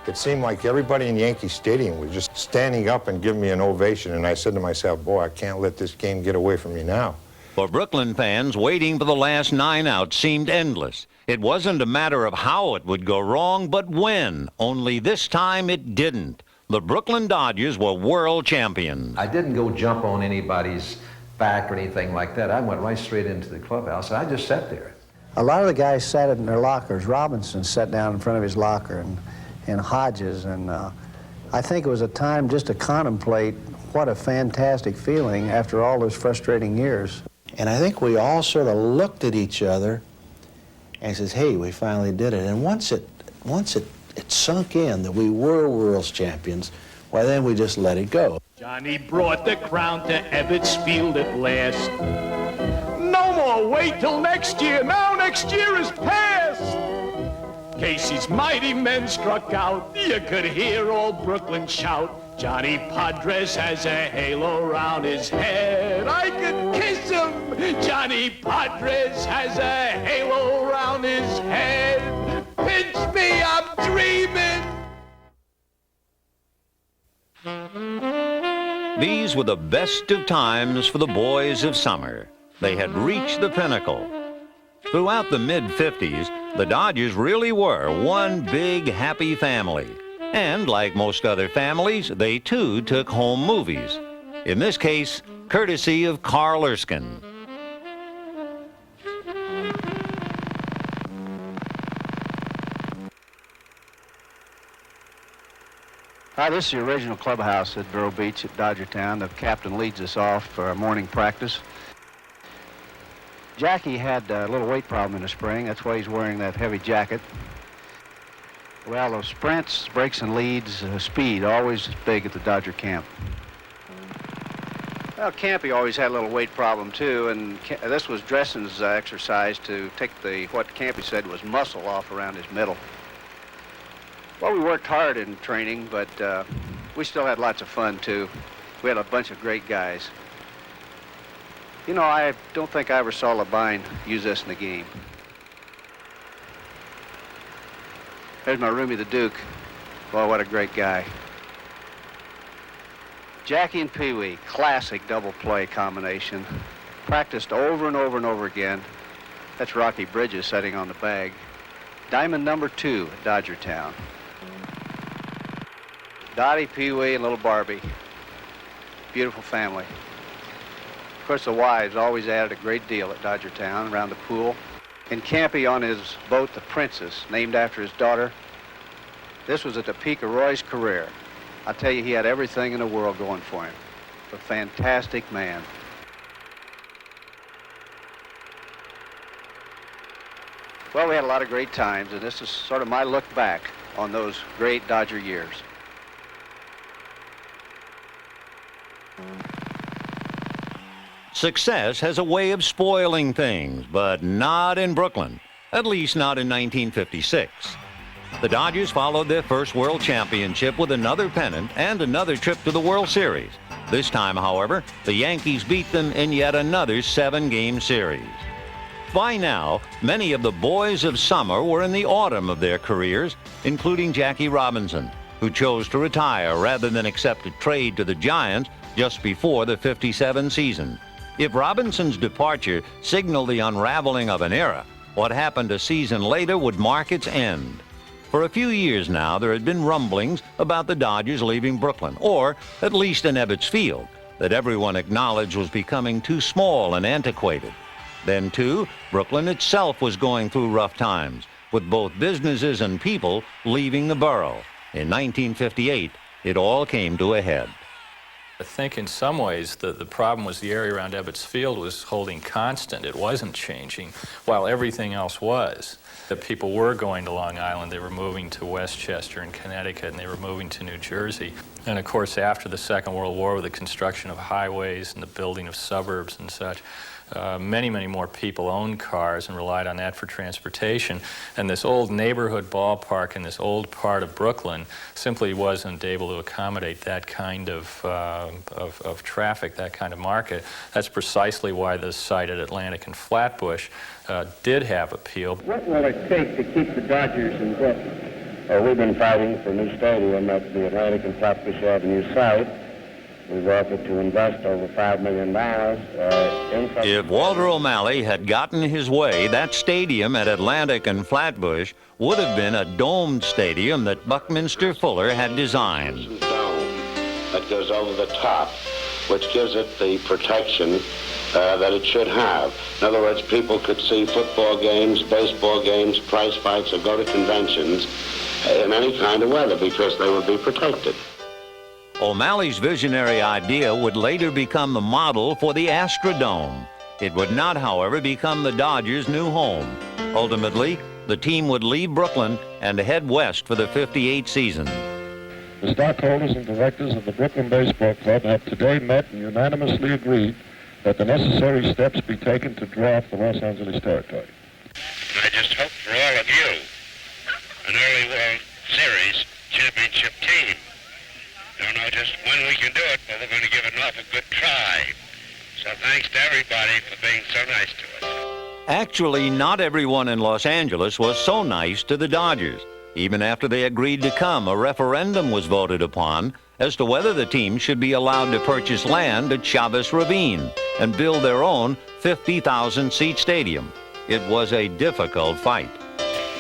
[SPEAKER 7] It seemed like everybody in Yankee Stadium was just standing up and giving me an ovation, and I said to myself, boy, I can't let this game get away from me now.
[SPEAKER 3] For Brooklyn fans, waiting for the last 9 outs seemed endless. It wasn't a matter of how it would go wrong, but when. Only this time it didn't. The Brooklyn Dodgers were world champions.
[SPEAKER 8] I didn't go jump on anybody's back or anything like that. I went right straight into the clubhouse, and I just sat there.
[SPEAKER 15] A lot of the guys sat in their lockers. Robinson sat down in front of his locker, and Hodges, and I think it was a time just to contemplate what a fantastic feeling after all those frustrating years.
[SPEAKER 2] And I think we all sort of looked at each other and says, hey, we finally did it. And once it sunk in that we were world champions, why, then we just let it go.
[SPEAKER 9] Johnny brought the crown to Ebbets Field at last. No more
[SPEAKER 6] wait till next year. Now next year is past. Casey's mighty men struck out. You could hear old Brooklyn shout. Johnny Padres has a halo around his head. I could kiss him. Johnny Padres has a halo around his head. Pinch me, I'm dreaming.
[SPEAKER 3] These were the best of times for the boys of summer. They had reached the pinnacle. Throughout the mid-50s, the Dodgers really were one big, happy family. And like most other families, they too took home movies. In this case, courtesy of Carl Erskine.
[SPEAKER 15] Hi, this is the original clubhouse at Vero Beach at Dodgertown. The captain leads us off for our morning practice. Jackie had a little weight problem in the spring. That's why he's wearing that heavy jacket. Well, those sprints, breaks and leads, speed, always big at the Dodger camp. Well, Campy always had a little weight problem, too, and this was Dressen's exercise to take what Campy said was muscle off around his middle. Well, we worked hard in training, but we still had lots of fun, too. We had a bunch of great guys. You know, I don't think I ever saw Labine use this in the game. There's my roomie, the Duke. Boy, what a great guy. Jackie and Pee Wee, classic double play combination. Practiced over and over and over again. That's Rocky Bridges sitting on the bag. Diamond number 2 at Dodgertown. Dottie, Pee Wee, and little Barbie. Beautiful family. Of course, the wives always added a great deal at Dodgertown around the pool. And Campy on his boat, the Princess, named after his daughter. This was at the peak of Roy's career. I tell you, he had everything in the world going for him. A fantastic man. Well, we had a lot of great times, and this is sort of my look back on those great Dodger years.
[SPEAKER 3] Success has a way of spoiling things, but not in Brooklyn, at least not in 1956. The Dodgers followed their first World Championship with another pennant and another trip to the World Series. This time, however, the Yankees beat them in yet another 7-game series. By now, many of the boys of summer were in the autumn of their careers, including Jackie Robinson, who chose to retire rather than accept a trade to the Giants just before the '57 season. If Robinson's departure signaled the unraveling of an era, what happened a season later would mark its end. For a few years now, there had been rumblings about the Dodgers leaving Brooklyn, or at least in Ebbets Field, that everyone acknowledged was becoming too small and antiquated. Then, too, Brooklyn itself was going through rough times, with both businesses and people leaving the borough. In 1958, it all came to a head.
[SPEAKER 9] I think in some ways the problem was the area around Ebbets Field was holding constant. It wasn't changing, while everything else was. The people were going to Long Island, they were moving to Westchester and Connecticut, and they were moving to New Jersey. And of course, after the Second World War, with the construction of highways and the building of suburbs and such, many, many more people owned cars and relied on that for transportation. And this old neighborhood ballpark in this old part of Brooklyn simply wasn't able to accommodate that kind of traffic, that kind of market. That's precisely why the site at Atlantic and Flatbush did have appeal.
[SPEAKER 11] What will it take to keep the Dodgers in Brooklyn? We've been fighting for a new stadium at the Atlantic and Flatbush Avenue site. We've offered to invest over $5 million.
[SPEAKER 3] If Walter O'Malley had gotten his way, that stadium at Atlantic and Flatbush would have been a domed stadium that Buckminster Fuller had designed.
[SPEAKER 12] That goes over the top, which gives it the protection that it should have. In other words, people could see football games, baseball games, prize fights, or go to conventions in any kind of weather because they would be protected.
[SPEAKER 3] O'Malley's visionary idea would later become the model for the Astrodome. It would not, however, become the Dodgers' new home. Ultimately, the team would leave Brooklyn and head west for the '58 season.
[SPEAKER 17] The stockholders and directors of the Brooklyn Baseball Club have today met and unanimously agreed
[SPEAKER 10] that the necessary steps be taken to draft the Los Angeles territory.
[SPEAKER 12] I just hope for all of you an early World Series championship team. Don't know just when we can do it, but we're going to give it an awful good try. So thanks to everybody for being so nice to us.
[SPEAKER 3] Actually, not everyone in Los Angeles was so nice to the Dodgers. Even after they agreed to come, a referendum was voted upon as to whether the team should be allowed to purchase land at Chavez Ravine and build their own 50,000-seat stadium. It was a difficult fight.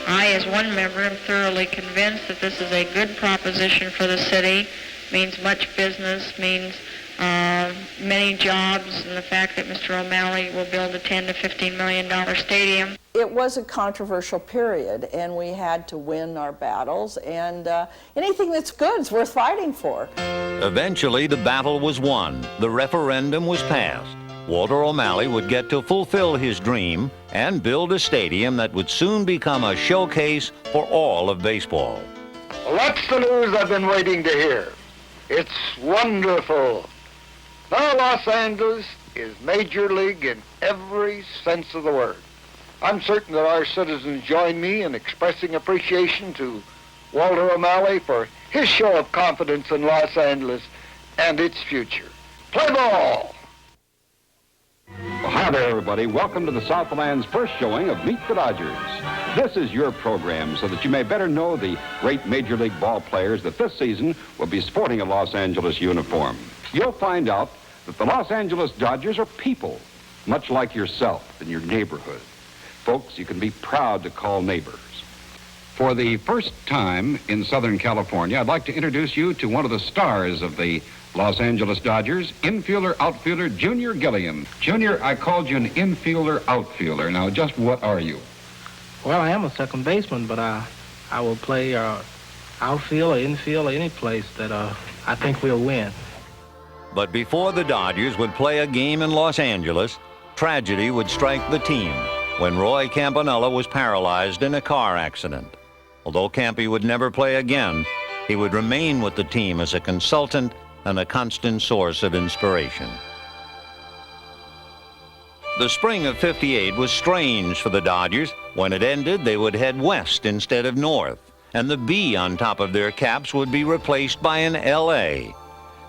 [SPEAKER 16] I, as one member, am thoroughly convinced that this is a good proposition for the city. Means much business, means many jobs, and the fact that Mr. O'Malley will build a $10 to $15 million stadium.
[SPEAKER 17] It was a controversial period, and we had to win our battles, and anything that's good is worth fighting for.
[SPEAKER 3] Eventually, the battle was won. The referendum was passed. Walter O'Malley would get to fulfill his dream and build a stadium that would soon become a showcase for all of baseball.
[SPEAKER 19] What's the news I've been waiting to hear? It's wonderful. Now Los Angeles is major league in every sense of the word. I'm certain that our citizens join me in expressing appreciation to Walter O'Malley for his show of confidence in Los Angeles and its future. Play ball!
[SPEAKER 20] Well, hi there, everybody. Welcome to the Southland's first showing of Meet the Dodgers. This is your program so that you may better know the great Major League ball players that this season will be sporting a Los Angeles uniform. You'll find out that the Los Angeles Dodgers are people, much like yourself and your neighborhood. Folks you can be proud to call neighbors. For the first time in Southern California, I'd like to introduce you to one of the stars of the Los Angeles Dodgers, infielder-outfielder Junior Gilliam. Junior, I called you an infielder-outfielder. Now, just what are you?
[SPEAKER 26] Well, I am a second baseman, but I will play outfield or infield or any place that I think we'll win.
[SPEAKER 3] But before the Dodgers would play a game in Los Angeles, tragedy would strike the team when Roy Campanella was paralyzed in a car accident. Although Campy would never play again, he would remain with the team as a consultant and a constant source of inspiration. The spring of '58 was strange for the Dodgers. When it ended, they would head west instead of north, and the B on top of their caps would be replaced by an LA.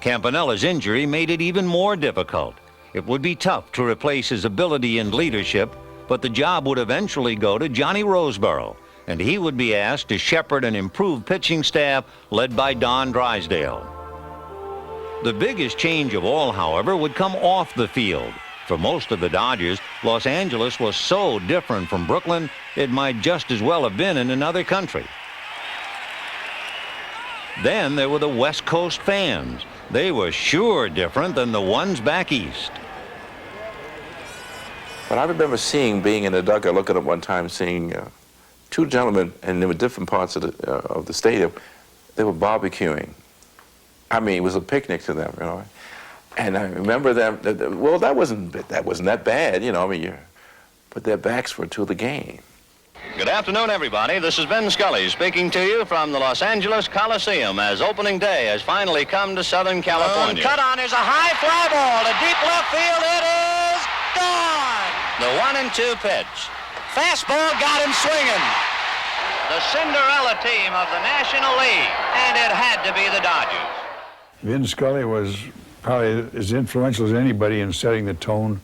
[SPEAKER 3] Campanella's injury made it even more difficult. It would be tough to replace his ability and leadership, but the job would eventually go to Johnny Roseboro, and he would be asked to shepherd an improved pitching staff led by Don Drysdale. The biggest change of all, however, would come off the field. For most of the Dodgers, Los Angeles was so different from Brooklyn, it might just as well have been in another country. Then there were the West Coast fans. They were sure different than the ones back east.
[SPEAKER 27] But I remember being in the dugout, looking up one time, seeing two gentlemen, and they were different parts of the stadium. They were barbecuing. I mean, it was a picnic to them, you know. And I remember them. Well, that wasn't that bad, you know. I mean, but their backs were to the game.
[SPEAKER 3] Good afternoon, everybody. This is Ben Scully speaking to you from the Los Angeles Coliseum as opening day has finally come to Southern California.
[SPEAKER 28] Cut on, there's a high fly ball to deep left field. It is gone.
[SPEAKER 3] The 1-2 pitch.
[SPEAKER 28] Fastball got him swinging.
[SPEAKER 3] The Cinderella team of the National League, and it had to be the Dodgers.
[SPEAKER 29] Vin Scully was probably as influential as anybody in setting the tone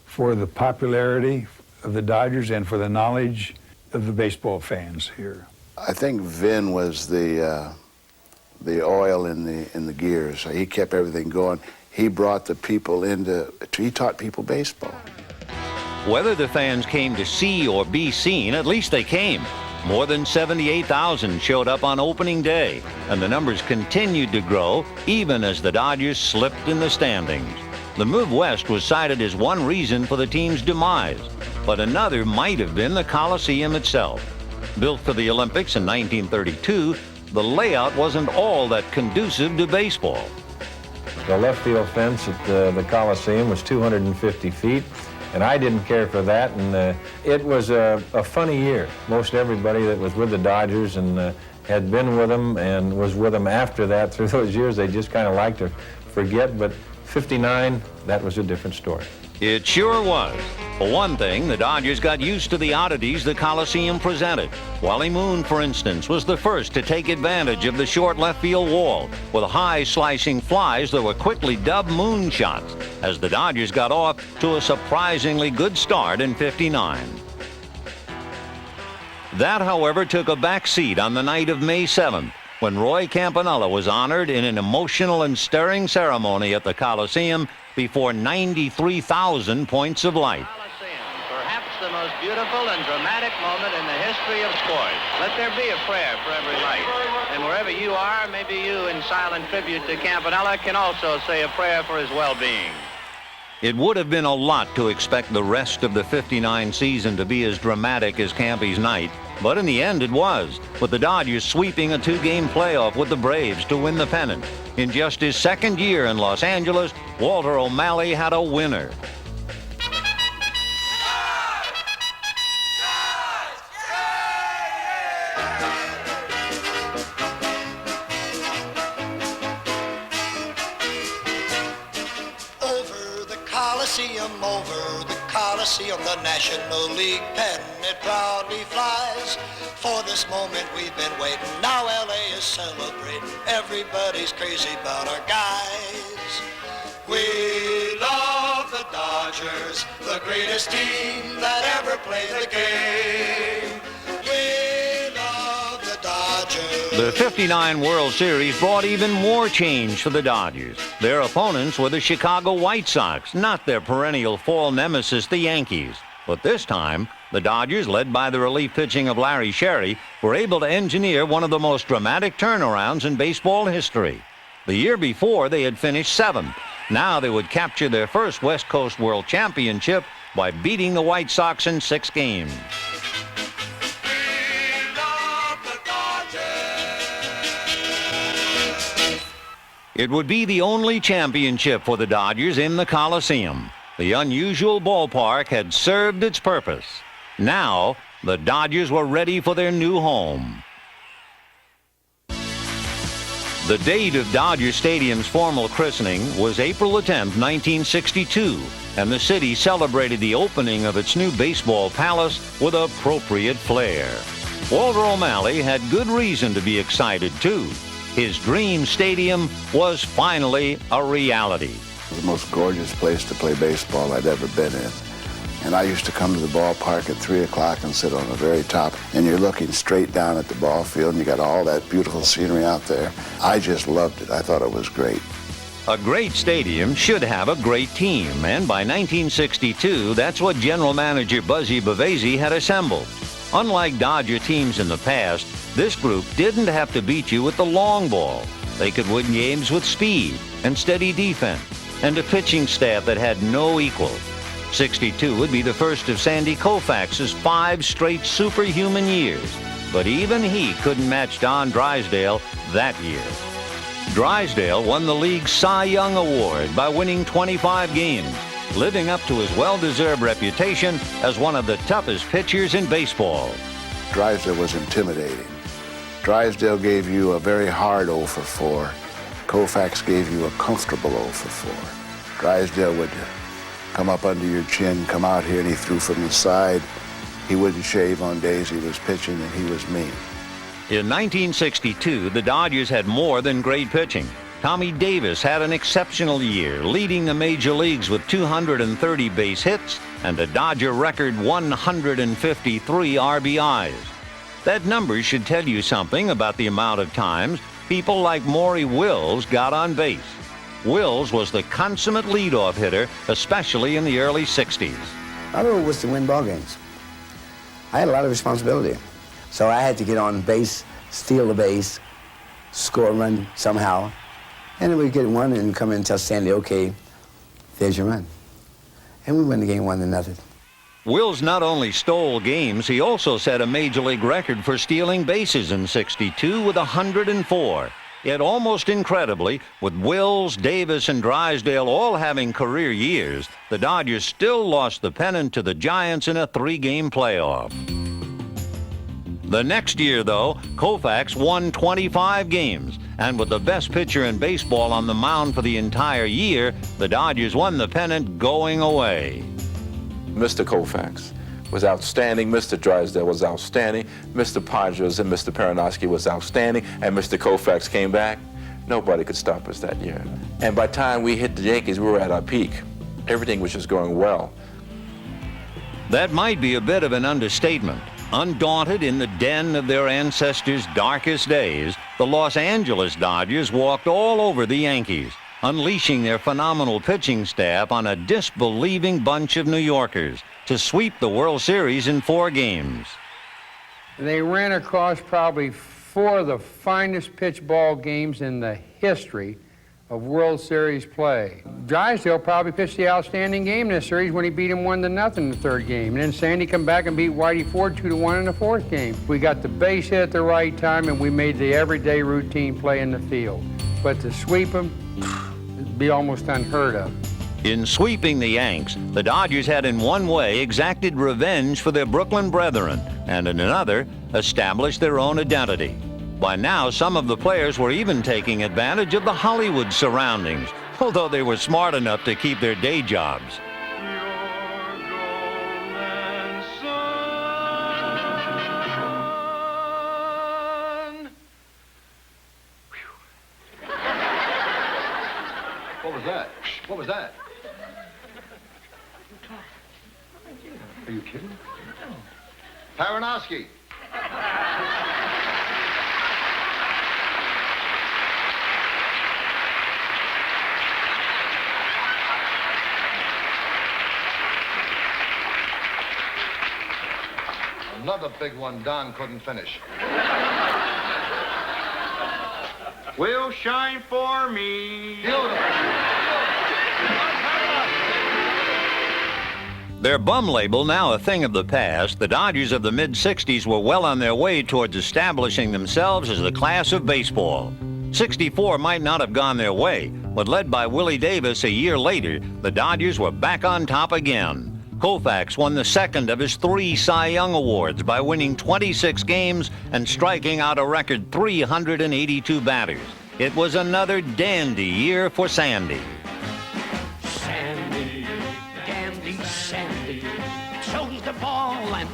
[SPEAKER 29] for the popularity of the Dodgers and for the knowledge of the baseball fans here.
[SPEAKER 30] I think Vin was the oil in the gears. He kept everything going. He brought the people he taught people baseball.
[SPEAKER 3] Whether the fans came to see or be seen, at least they came. More than 78,000 showed up on opening day, and the numbers continued to grow even as the Dodgers slipped in the standings. The move west was cited as one reason for the team's demise, but another might have been the Coliseum itself. Built for the Olympics in 1932, the layout wasn't all that conducive to baseball.
[SPEAKER 8] The left field fence at the Coliseum was 250 feet. And I didn't care for that, and it was a funny year. Most everybody that was with the Dodgers and had been with them and was with them after that through those years, they just kind of liked to forget. But '59, that was a different story.
[SPEAKER 3] It sure was. For one thing, the Dodgers got used to the oddities the Coliseum presented. Wally Moon, for instance, was the first to take advantage of the short left field wall with high slicing flies that were quickly dubbed moonshots as the Dodgers got off to a surprisingly good start in '59. That, however, took a back seat on the night of May 7th when Roy Campanella was honored in an emotional and stirring ceremony at the Coliseum before 93,000 points of light.
[SPEAKER 28] Perhaps the most beautiful and dramatic moment in the history of sport. Let there be a prayer for every light. And wherever you are, maybe you, in silent tribute to Campanella, can also say a prayer for his well-being.
[SPEAKER 3] It would have been a lot to expect the rest of the '59 season to be as dramatic as Campy's night, but in the end it was, with the Dodgers sweeping a two-game playoff with the Braves to win the pennant. In just his second year in Los Angeles, Walter O'Malley had a winner.
[SPEAKER 4] Over the Coliseum, the National League pennant proudly flies. For this moment we've been waiting, now LA is celebrating. Everybody's crazy about our guys. We love the Dodgers, the greatest team that ever played the game. We love the Dodgers.
[SPEAKER 3] The '59 World Series brought even more change for the Dodgers. Their opponents were the Chicago White Sox, not their perennial fall nemesis, the Yankees. But this time, the Dodgers, led by the relief pitching of Larry Sherry, were able to engineer one of the most dramatic turnarounds in baseball history. The year before, they had finished 7th. Now they would capture their first West Coast World Championship by beating the White Sox in 6 games. It would be the only championship for the Dodgers in the Coliseum. The unusual ballpark had served its purpose. Now, the Dodgers were ready for their new home. The date of Dodger Stadium's formal christening was April 10, 1962, and the city celebrated the opening of its new baseball palace with appropriate flair. Walter O'Malley had good reason to be excited, too. His dream stadium was finally a reality.
[SPEAKER 30] It was the most gorgeous place to play baseball I'd ever been in. And I used to come to the ballpark at 3 o'clock and sit on the very top, and you're looking straight down at the ball field, and you got all that beautiful scenery out there. I just loved it. I thought it was great.
[SPEAKER 3] A great stadium should have a great team, and by 1962, that's what general manager Buzzy Bavasi had assembled. Unlike Dodger teams in the past, this group didn't have to beat you with the long ball. They could win games with speed and steady defense, and a pitching staff that had no equal. '62 would be the first of Sandy Koufax's 5 straight superhuman years, but even he couldn't match Don Drysdale that year. Drysdale won the league's Cy Young Award by winning 25 games, living up to his well-deserved reputation as one of the toughest pitchers in baseball.
[SPEAKER 30] Drysdale was intimidating. Drysdale gave you a very hard 0 for 4. Koufax gave you a comfortable 0 for 4. Drysdale would come up under your chin, come out here, and he threw from the side. He wouldn't shave on days he was pitching, and he was mean.
[SPEAKER 3] In 1962, the Dodgers had more than great pitching. Tommy Davis had an exceptional year, leading the major leagues with 230 base hits and a Dodger record 153 RBIs. That number should tell you something about the amount of times people like Maury Wills got on base. Wills was the consummate leadoff hitter, especially in the early 60s.
[SPEAKER 5] My role was to win ball games. I had a lot of responsibility. So I had to get on base, steal the base, score a run somehow. And then we'd get one and come in and tell Sandy, okay, there's your run. And we win the game 1-0.
[SPEAKER 3] Wills not only stole games, he also set a major league record for stealing bases in '62 with 104. Yet almost incredibly, with Wills, Davis, and Drysdale all having career years, the Dodgers still lost the pennant to the Giants in a 3-game playoff. The next year, though, Koufax won 25 games, And with the best pitcher in baseball on the mound for the entire year, the Dodgers won the pennant going away.
[SPEAKER 27] Mr. Koufax was outstanding, Mr. Drysdale was outstanding, Mr. Padres and Mr. Perinoski was outstanding, and Mr. Koufax came back. Nobody could stop us that year. And by the time we hit the Yankees, we were at our peak. Everything was just going well.
[SPEAKER 3] That might be a bit of an understatement. Undaunted in the den of their ancestors' darkest days, the Los Angeles Dodgers walked all over the Yankees, unleashing their phenomenal pitching staff on a disbelieving bunch of New Yorkers to sweep the World Series in 4 games.
[SPEAKER 1] They ran across probably 4 of the finest pitch ball games in the history of World Series play. Drysdale probably pitched the outstanding game in this series when he beat him 1-0 in the 3rd game. And then Sandy come back and beat Whitey Ford 2-1 in the 4th game. We got the base hit at the right time, and we made the everyday routine play in the field. But to sweep him, it'd be almost unheard of.
[SPEAKER 3] In sweeping the Yanks, the Dodgers had in one way exacted revenge for their Brooklyn brethren, and in another, established their own identity. By now, some of the players were even taking advantage of the Hollywood surroundings, although they were smart enough to keep their day jobs.
[SPEAKER 20] What was that? What was that? Are you kidding?
[SPEAKER 19] Perinoski.
[SPEAKER 20] Another big one Don couldn't finish.
[SPEAKER 6] Will shine for me.
[SPEAKER 3] Their bum label now a thing of the past, the Dodgers of the mid-'60s were well on their way towards establishing themselves as the class of baseball. '64 might not have gone their way, but led by Willie Davis a year later, the Dodgers were back on top again. Koufax won the 2nd of his 3 Cy Young Awards by winning 26 games and striking out a record 382 batters. It was another dandy year for Sandy.
[SPEAKER 7] Sandy, dandy Sandy, throws the ball and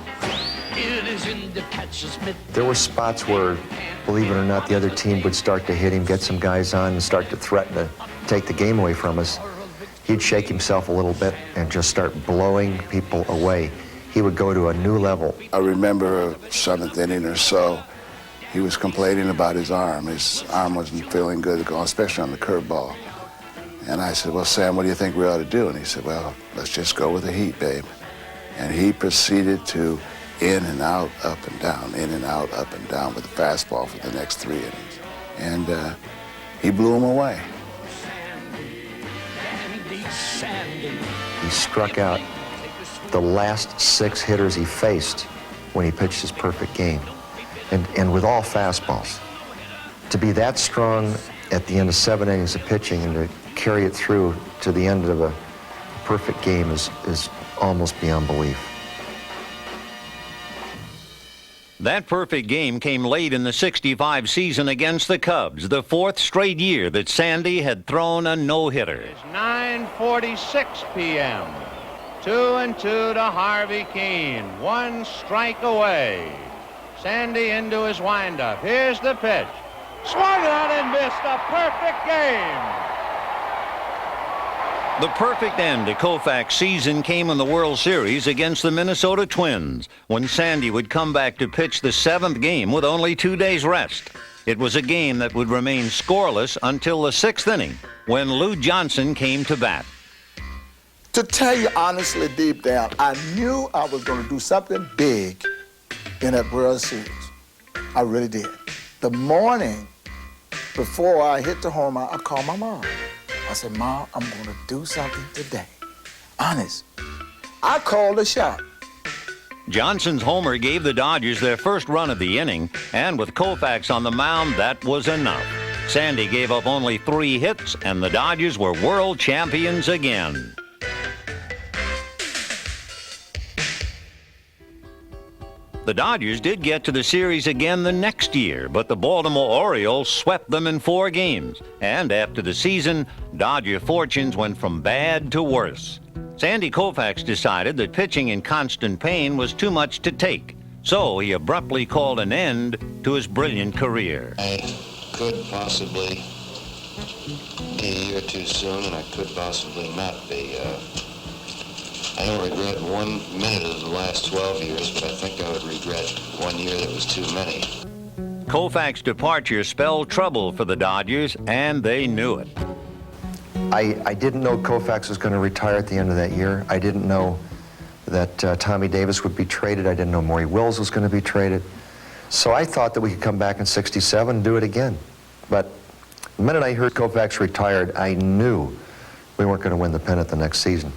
[SPEAKER 7] it is in the catcher's mitt.
[SPEAKER 13] There were spots where, believe it or not, the other team would start to hit him, get some guys on, and start to threaten to take the game away from us. He'd shake himself a little bit and just start blowing people away. He would go to a new level.
[SPEAKER 30] I remember 7th inning or so, he was complaining about his arm. His arm wasn't feeling good, especially on the curveball. And I said, well, Sam, what do you think we ought to do? And he said, well, let's just go with the heat, babe. And he proceeded to in and out, up and down, in and out, up and down with the fastball for the next 3 innings. And he blew him away.
[SPEAKER 13] He struck out the last 6 hitters he faced when he pitched his perfect game, and with all fastballs. To be that strong at the end of 7 innings of pitching and to carry it through to the end of a perfect game is almost beyond belief.
[SPEAKER 3] That perfect game came late in the '65 season against the Cubs, the 4th straight year that Sandy had thrown a no-hitter.
[SPEAKER 6] It's 9:46 p.m. 2-2 to Harvey Keene. 1 strike away. Sandy into his windup. Here's the pitch. Swung on and missed. A perfect game.
[SPEAKER 3] The perfect end to Koufax's season came in the World Series against the Minnesota Twins, when Sandy would come back to pitch the 7th game with only 2 days rest. It was a game that would remain scoreless until the 6th inning, when Lou Johnson came to bat.
[SPEAKER 14] To tell you honestly, deep down, I knew I was going to do something big in that World Series. I really did. The morning before I hit the home run, I called my mom. I said, Mom, I'm going to do something today. Honest. I called the shot.
[SPEAKER 3] Johnson's homer gave the Dodgers their first run of the inning, and with Koufax on the mound, that was enough. Sandy gave up only 3 hits, and the Dodgers were world champions again. The Dodgers did get to the series again the next year, but the Baltimore Orioles swept them in 4 games. And after the season, Dodger fortunes went from bad to worse. Sandy Koufax decided that pitching in constant pain was too much to take, so he abruptly called an end to his brilliant career.
[SPEAKER 12] I could possibly be a year too soon, and I could possibly not be. I don't regret 1 minute of the last 12 years, but I think I would regret 1 year that was too many.
[SPEAKER 3] Koufax's departure spelled trouble for the Dodgers, and they knew it.
[SPEAKER 13] I didn't know Koufax was going to retire at the end of that year. I didn't know that Tommy Davis would be traded. I didn't know Maury Wills was going to be traded. So I thought that we could come back in '67 and do it again. But the minute I heard Koufax retired, I knew we weren't going to win the pennant the next season.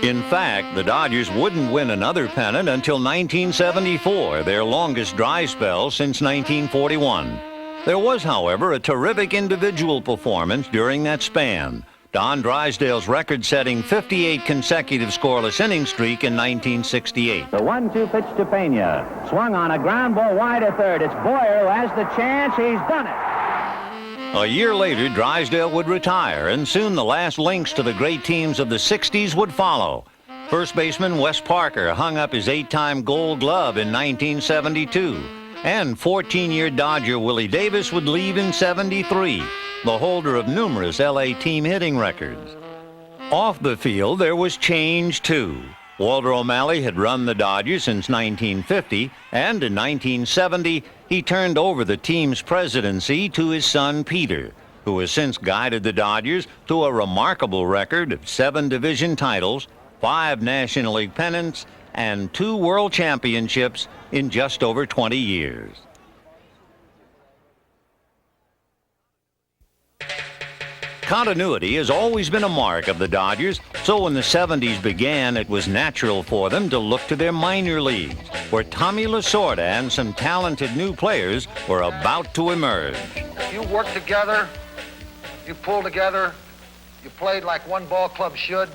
[SPEAKER 3] In fact, the Dodgers wouldn't win another pennant until 1974, their longest dry spell since 1941. There was, however, a terrific individual performance during that span. Don Drysdale's record-setting 58 consecutive scoreless inning streak in 1968.
[SPEAKER 2] The 1-2 pitch to Pena. Swung on a ground ball wide of third. It's Boyer who has the chance. He's done it.
[SPEAKER 3] A year later, Drysdale would retire, and soon the last links to the great teams of the 60s would follow. First baseman Wes Parker hung up his 8-time Gold Glove in 1972, and 14-year Dodger Willie Davis would leave in '73, the holder of numerous LA team hitting records. Off the field, there was change, too. Walter O'Malley had run the Dodgers since 1950, and in 1970, he turned over the team's presidency to his son, Peter, who has since guided the Dodgers to a remarkable record of 7 division titles, 5 National League pennants, and 2 world championships in just over 20 years. Continuity has always been a mark of the Dodgers, so when the 70s began, it was natural for them to look to their minor leagues, where Tommy Lasorda and some talented new players were about to emerge.
[SPEAKER 19] You work together, you pull together, you played like one ball club should,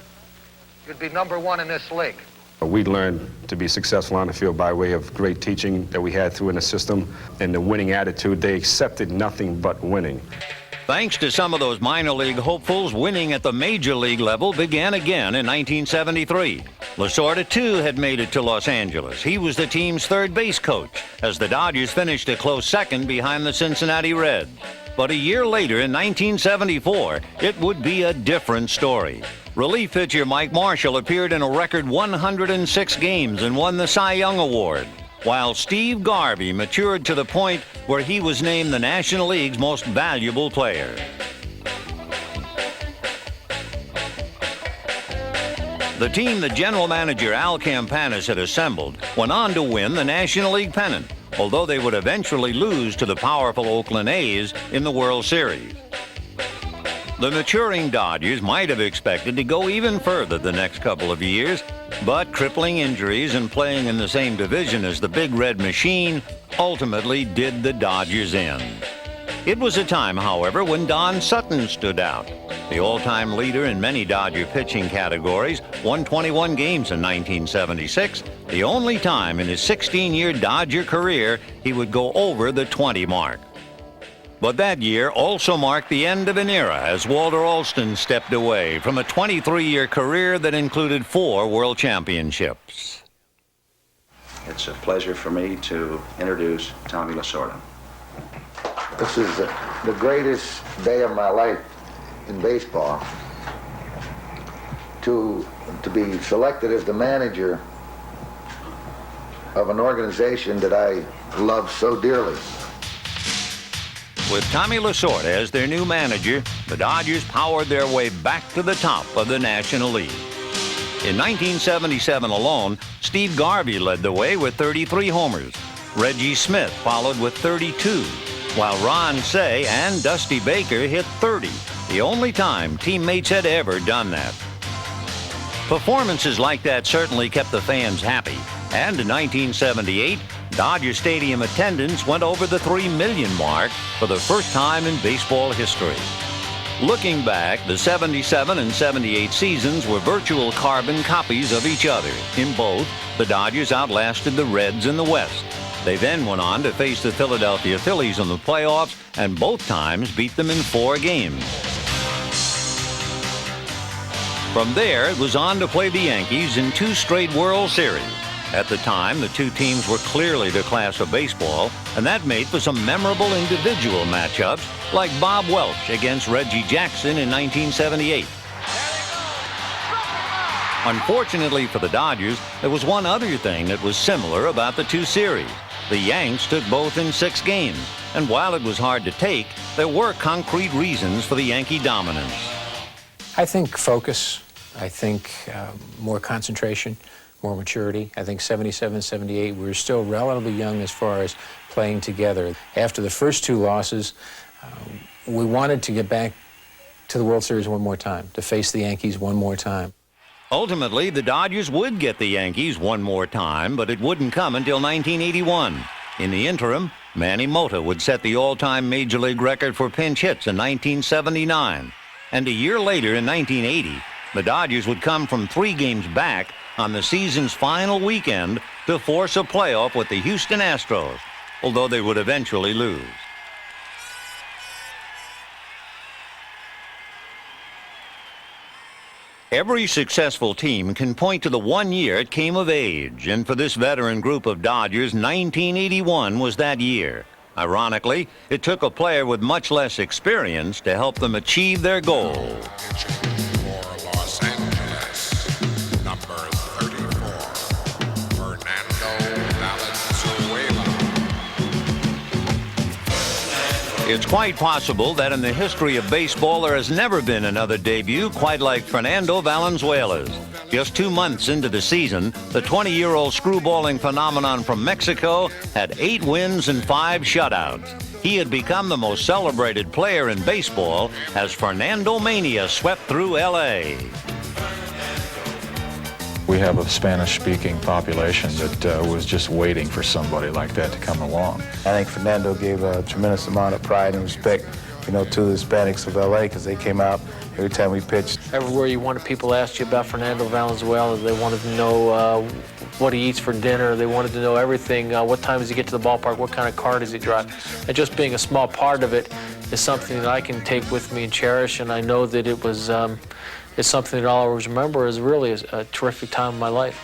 [SPEAKER 19] you'd be #1 in this league.
[SPEAKER 9] We learned to be successful on the field by way of great teaching that we had through in the system and the winning attitude. They accepted nothing but winning.
[SPEAKER 3] Thanks to some of those minor league hopefuls, winning at the major league level began again in 1973. Lasorda, too, had made it to Los Angeles. He was the team's third base coach, as the Dodgers finished a close second behind the Cincinnati Reds. But a year later, in 1974, it would be a different story. Relief pitcher Mike Marshall appeared in a record 106 games and won the Cy Young Award, while Steve Garvey matured to the point where he was named the National League's most valuable player. The team that general manager Al Campanis had assembled went on to win the National League pennant, although they would eventually lose to the powerful Oakland A's in the World Series. The maturing Dodgers might have expected to go even further the next couple of years, but crippling injuries and playing in the same division as the Big Red Machine ultimately did the Dodgers in. It was a time, however, when Don Sutton stood out. The all-time leader in many Dodger pitching categories, won 21 games in 1976, the only time in his 16-year Dodger career he would go over the 20 mark. But that year also marked the end of an era as Walter Alston stepped away from a 23-year career that included 4 world championships.
[SPEAKER 11] It's a pleasure for me to introduce Tommy Lasorda.
[SPEAKER 19] This is the greatest day of my life in baseball. To be selected as the manager of an organization that I love so dearly.
[SPEAKER 3] With Tommy Lasorda as their new manager, the Dodgers powered their way back to the top of the National League. In 1977 alone, Steve Garvey led the way with 33 homers. Reggie Smith followed with 32, while Ron Cey and Dusty Baker hit 30, the only time teammates had ever done that. Performances like that certainly kept the fans happy, and in 1978, Dodger Stadium attendance went over the 3 million mark for the first time in baseball history. Looking back, the 77 and 78 seasons were virtual carbon copies of each other. In both, the Dodgers outlasted the Reds in the West. They then went on to face the Philadelphia Phillies in the playoffs, and both times beat them in 4 games. From there, it was on to play the Yankees in 2 straight World Series. At the time, the 2 teams were clearly the class of baseball, and that made for some memorable individual matchups, like Bob Welch against Reggie Jackson in 1978. Unfortunately for the Dodgers, there was one other thing that was similar about the 2 series. The Yanks took both in 6 games, and while it was hard to take, there were concrete reasons for the Yankee dominance.
[SPEAKER 10] I think focus. I think more concentration, more maturity. I think 77, 78, we were still relatively young as far as playing together. After the first 2 losses, we wanted to get back to the World Series one more time, to face the Yankees one more time.
[SPEAKER 3] Ultimately, the Dodgers would get the Yankees one more time, but it wouldn't come until 1981. In the interim, Manny Mota would set the all-time Major League record for pinch hits in 1979. And a year later, in 1980, the Dodgers would come from 3 games back on the season's final weekend to force a playoff with the Houston Astros, although they would eventually lose. Every successful team can point to the one year it came of age, and for this veteran group of Dodgers, 1981 was that year. Ironically, it took a player with much less experience to help them achieve their goal.
[SPEAKER 15] For Los Angeles, number 34, Fernando Valenzuela.
[SPEAKER 3] It's quite possible that in the history of baseball there has never been another debut quite like Fernando Valenzuela's. Just 2 months into the season, the 20-year-old screwballing phenomenon from Mexico had 8 wins and 5 shutouts. He had become the most celebrated player in baseball as Fernando Mania swept through L.A.
[SPEAKER 16] We have a Spanish-speaking population that was just waiting for somebody like that to come along.
[SPEAKER 17] I think Fernando gave a tremendous amount of pride and respect, to the Hispanics of LA, because they came out every time we pitched.
[SPEAKER 26] Everywhere you wanted, people asked you about Fernando Valenzuela. They wanted to know what he eats for dinner. They wanted to know everything. What time does he get to the ballpark? What kind of car does he drive? And just being a small part of it is something that I can take with me and cherish, and I know that it was it's something that I'll always remember as really a terrific time in my life.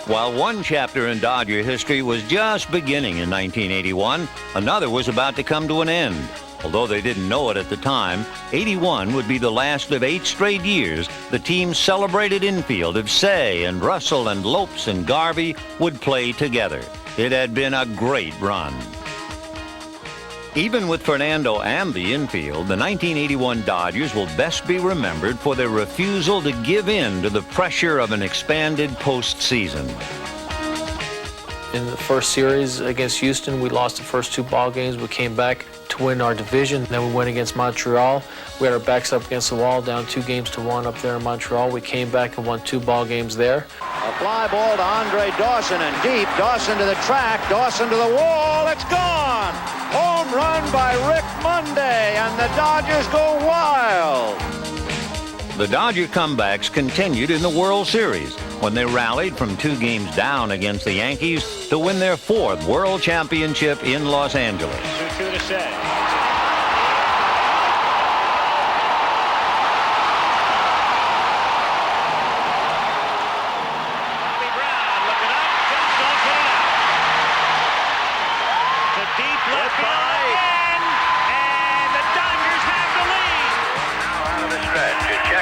[SPEAKER 3] While one chapter in Dodger history was just beginning in 1981, another was about to come to an end. Although they didn't know it at the time, 81 would be the last of 8 straight years the team's celebrated infield of Say and Russell and Lopes and Garvey would play together. It had been a great run. Even with Fernando and the infield, the 1981 Dodgers will best be remembered for their refusal to give in to the pressure of an expanded postseason.
[SPEAKER 26] In the first series against Houston, we lost the first 2 ball games. We came back to win our division. Then we went against Montreal. We had our backs up against the wall, down 2-1 up there in Montreal. We came back and won 2 ball games there.
[SPEAKER 2] A fly ball to Andre Dawson, and deep. Dawson to the track, Dawson to the wall. It's gone! Home run by Rick Monday, and the Dodgers go wild.
[SPEAKER 3] The Dodger comebacks continued in the World Series when they rallied from 2 games down against the Yankees to win their 4th World Championship in Los Angeles.
[SPEAKER 6] 2-2 to Say.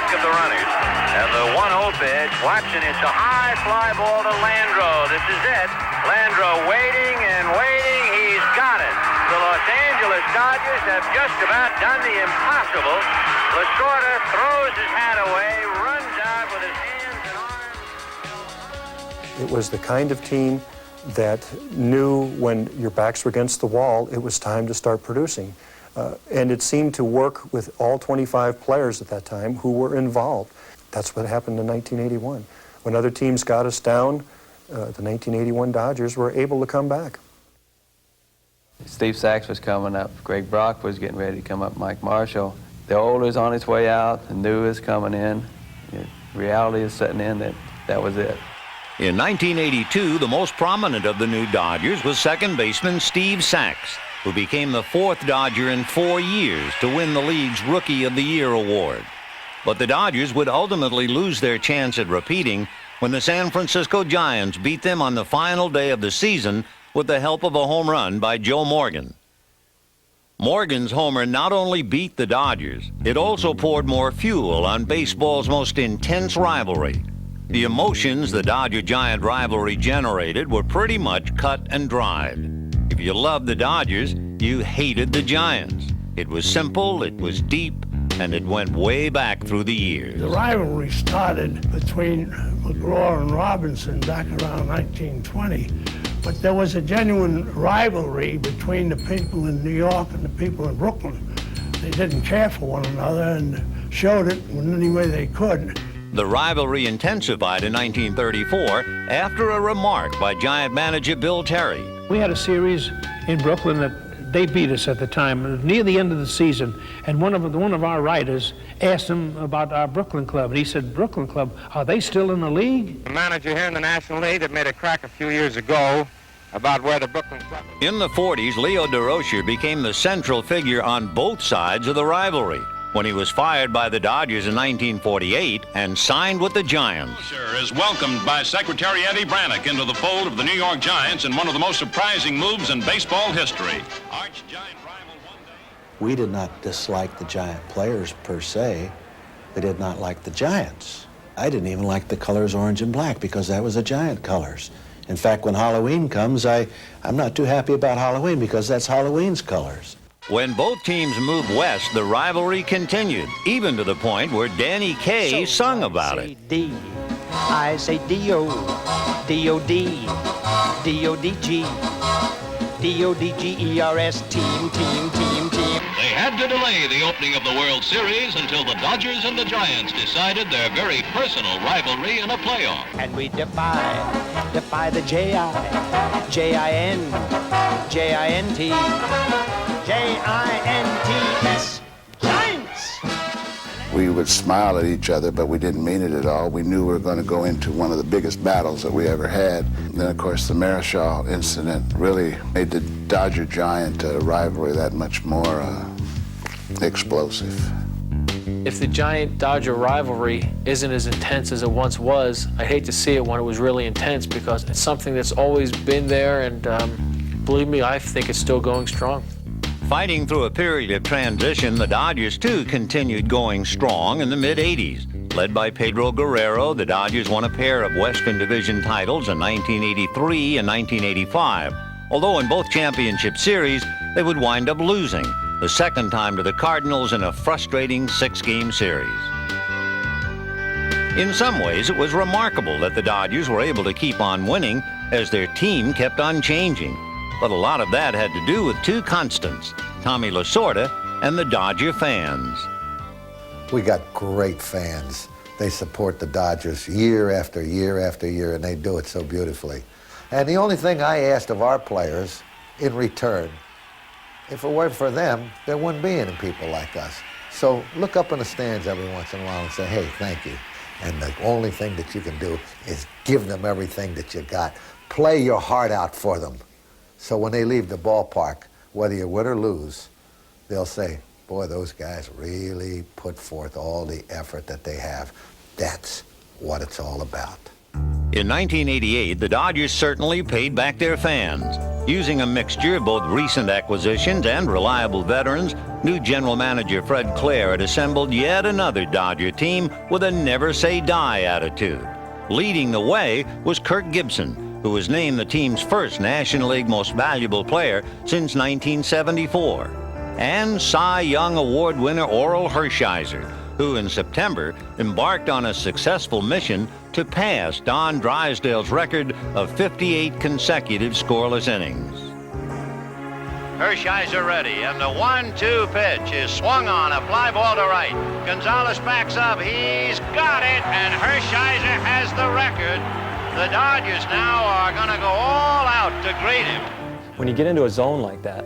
[SPEAKER 28] Of the runners. And the 1-0 pitch, Watson, it's a high fly ball to Landreau. This is it. Landreau waiting and waiting. He's got it. The Los Angeles Dodgers have just about done the impossible. Lasorda throws his hat away, runs out with his hands and arms.
[SPEAKER 18] It was the kind of team that knew when your backs were against the wall, it was time to start producing. And it seemed to work with all 25 players at that time who were involved. That's what happened in 1981. When other teams got us down, the 1981 Dodgers were able to come back.
[SPEAKER 21] Steve Sax was coming up. Greg Brock was getting ready to come up. Mike Marshall.
[SPEAKER 4] The old is on its way out, the new is coming in. Reality is setting in that was it.
[SPEAKER 3] In 1982, the most prominent of the new Dodgers was second baseman Steve Sax, who became the fourth Dodger in 4 years to win the league's Rookie of the Year award. But the Dodgers would ultimately lose their chance at repeating when the San Francisco Giants beat them on the final day of the season with the help of a home run by Joe Morgan. Morgan's homer not only beat the Dodgers, it also poured more fuel on baseball's most intense rivalry. The emotions the Dodger-Giant rivalry generated were pretty much cut and dried. If you loved the Dodgers, you hated the Giants. It was simple, it was deep, and it went way back through the years.
[SPEAKER 5] The rivalry started between McGraw and Robinson back around 1920, but there was a genuine rivalry between the people in New York and the people in Brooklyn. They didn't care for one another and showed it in any way they could.
[SPEAKER 3] The rivalry intensified in 1934 after a remark by Giant manager Bill Terry.
[SPEAKER 8] We had a series in Brooklyn that they beat us at the time, near the end of the season, and one of our writers asked him about our Brooklyn club, and he said, "Brooklyn club, are they still in the league?"
[SPEAKER 21] The manager here in the National League that made a crack a few years ago about where the Brooklyn club...
[SPEAKER 3] In the 40s, Leo Durocher became the central figure on both sides of the rivalry when he was fired by the Dodgers in 1948 and signed with the Giants.
[SPEAKER 22] Is welcomed by Secretary Eddie Brannick into the fold of the New York Giants in one of the most surprising moves in baseball history.
[SPEAKER 23] We did not dislike the Giant players per se. They did not like the Giants. I didn't even like the colors orange and black because that was the Giant colors. In fact, when Halloween comes, I'm not too happy about Halloween because that's Halloween's colors.
[SPEAKER 3] When both teams moved west, the rivalry continued, even to the point where Danny Kaye sung about it.
[SPEAKER 24] D. I say D-O, D-O-D, D-O-D-G, D-O-D-G-E-R-S, team, team, team, team.
[SPEAKER 25] They had to delay the opening of the World Series until the Dodgers and the Giants decided their very personal rivalry in a playoff.
[SPEAKER 24] And we defy the J-I, J-I-N, J-I-N-T, J-I-N-T-S, Giants!
[SPEAKER 30] We would smile at each other, but we didn't mean it at all. We knew we were going to go into one of the biggest battles that we ever had. And then, of course, the Marichal incident really made the Dodger-Giant rivalry that much more explosive.
[SPEAKER 26] If the Giant-Dodger rivalry isn't as intense as it once was, I hate to see it when it was really intense because it's something that's always been there, and believe me, I think it's still going strong.
[SPEAKER 3] Fighting through a period of transition, the Dodgers, too, continued going strong in the mid-'80s. Led by Pedro Guerrero, the Dodgers won a pair of Western Division titles in 1983 and 1985, although in both championship series, they would wind up losing, the second time to the Cardinals in a frustrating 6-game series. In some ways, it was remarkable that the Dodgers were able to keep on winning as their team kept on changing. But a lot of that had to do with two constants, Tommy Lasorda and the Dodger fans.
[SPEAKER 27] We got great fans. They support the Dodgers year after year after year, and they do it so beautifully. And the only thing I asked of our players in return, if it weren't for them, there wouldn't be any people like us. So look up in the stands every once in a while and say, hey, thank you. And the only thing that you can do is give them everything that you got. Play your heart out for them. So when they leave the ballpark, whether you win or lose, they'll say, boy, those guys really put forth all the effort that they have. That's what it's all about.
[SPEAKER 3] In 1988, the Dodgers certainly paid back their fans. Using a mixture of both recent acquisitions and reliable veterans, new general manager Fred Clare had assembled yet another Dodger team with a never-say-die attitude. Leading the way was Kirk Gibson, who was named the team's first National League Most Valuable Player since 1974, and Cy Young Award winner Orel Hershiser, who in September embarked on a successful mission to pass Don Drysdale's record of 58 consecutive scoreless innings.
[SPEAKER 2] Hershiser ready, and the 1-2 pitch is swung on, a fly ball to right. Gonzalez backs up, he's got it, and Hershiser has the record. The Dodgers now are going to go all out to greet him.
[SPEAKER 18] When you get into a zone like that,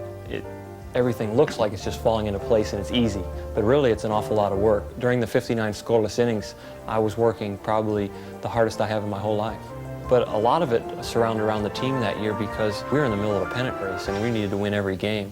[SPEAKER 1] everything looks like it's just falling into place and it's easy, but really it's an awful lot of work. During the 59 scoreless innings, I was working probably the hardest I have in my whole life. But a lot of it surrounded around the team that year because we were in the middle of a pennant race and we needed to win every game.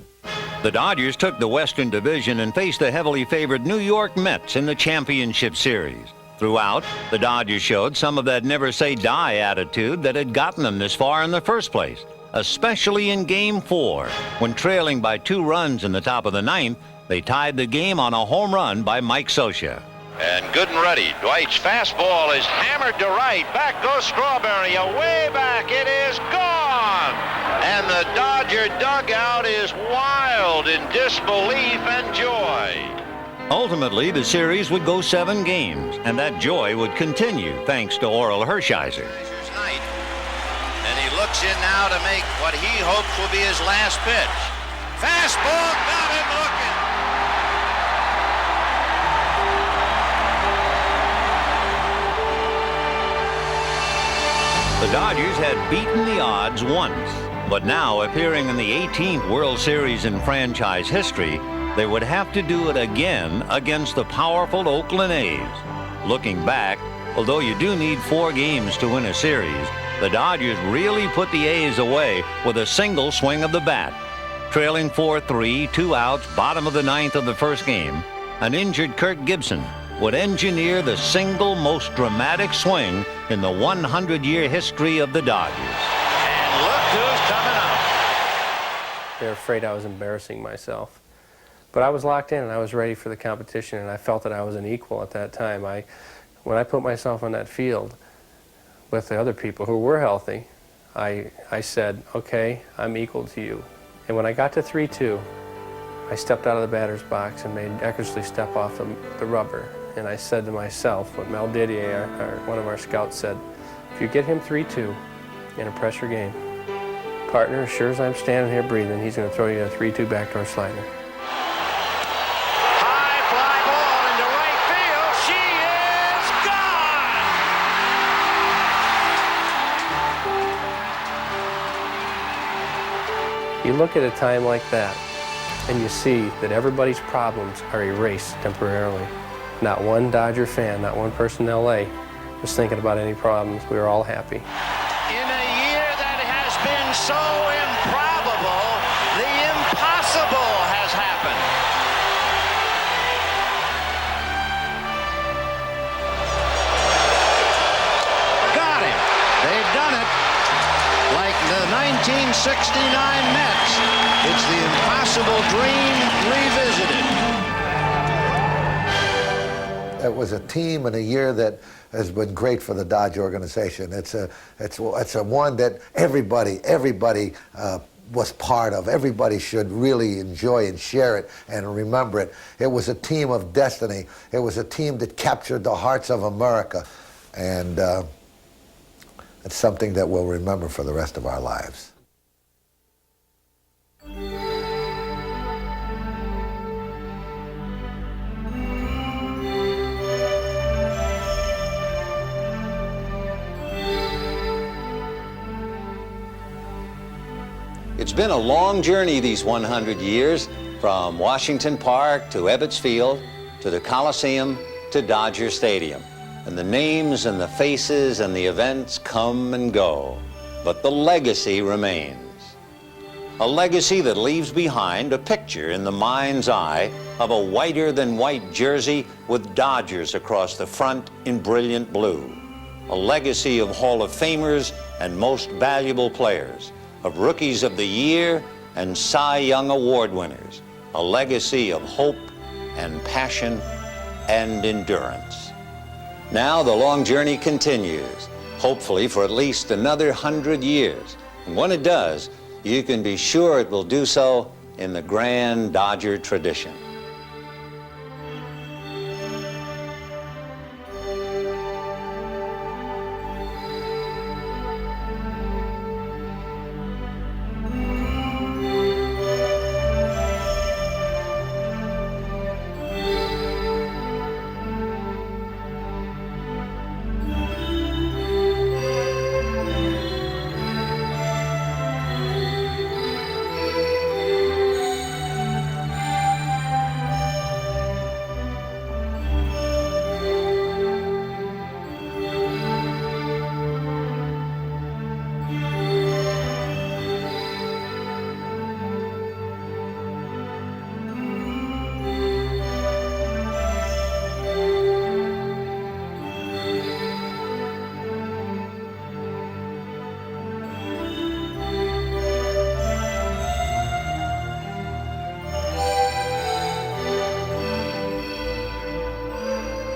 [SPEAKER 3] The Dodgers took the Western Division and faced the heavily favored New York Mets in the championship series. Throughout, the Dodgers showed some of that never-say-die attitude that had gotten them this far in the first place, especially in Game 4, when trailing by 2 runs in the top of the 9th, they tied the game on a home run by Mike Scioscia.
[SPEAKER 2] And good and ready. Dwight's fastball is hammered to right. Back goes Strawberry. Away back. It is gone. And the Dodger dugout is wild in disbelief and joy.
[SPEAKER 3] Ultimately, the series would go 7 games, and that joy would continue thanks to Orel Hershiser.
[SPEAKER 2] And he looks in now to make what he hopes will be his last pitch. Fastball, got him looking.
[SPEAKER 3] The Dodgers had beaten the odds once, but now appearing in the 18th World Series in franchise history, they would have to do it again against the powerful Oakland A's. Looking back, although you do need 4 games to win a series, the Dodgers really put the A's away with a single swing of the bat. Trailing 4-3, 2 outs, bottom of the 9th of the first game, an injured Kirk Gibson would engineer the single most dramatic swing in the 100-year history of the Dodgers.
[SPEAKER 2] And look who's coming up.
[SPEAKER 1] They were afraid I was embarrassing myself. But I was locked in and I was ready for the competition, and I felt that I was an equal at that time. When I put myself on that field with the other people who were healthy, I said, okay, I'm equal to you. And when I got to 3-2, I stepped out of the batter's box and made Eckersley step off the rubber. And I said to myself, what Mel Didier, one of our scouts, said, if you get him 3-2 in a pressure game, partner, as sure as I'm standing here breathing, he's going to throw you a 3-2 backdoor slider.
[SPEAKER 2] High fly ball into right field. She is gone.
[SPEAKER 1] You look at a time like that, and you see that everybody's problems are erased temporarily. Not one Dodger fan, not one person in L.A. was thinking about any problems. We were all happy.
[SPEAKER 2] In a year that has been so improbable, the impossible has happened. Got him. They've done it. Like the 1969 Mets. It's the impossible dream revisited.
[SPEAKER 27] It was a team in a year that has been great for the Dodge organization. It's a one that everybody was part of. Everybody should really enjoy and share it and remember it. It was a team of destiny. It was a team that captured the hearts of America, and it's something that we'll remember for the rest of our lives.
[SPEAKER 3] It's been a long journey these 100 years, from Washington Park to Ebbets Field to the Coliseum to Dodger Stadium. And the names and the faces and the events come and go, but the legacy remains. A legacy that leaves behind a picture in the mind's eye of a whiter-than-white jersey with Dodgers across the front in brilliant blue. A legacy of Hall of Famers and most valuable players, of Rookies of the Year and Cy Young Award winners, a legacy of hope and passion and endurance. Now the long journey continues, hopefully for at least another 100 years. And when it does, you can be sure it will do so in the grand Dodger tradition.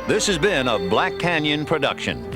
[SPEAKER 3] This has been a Black Canyon production.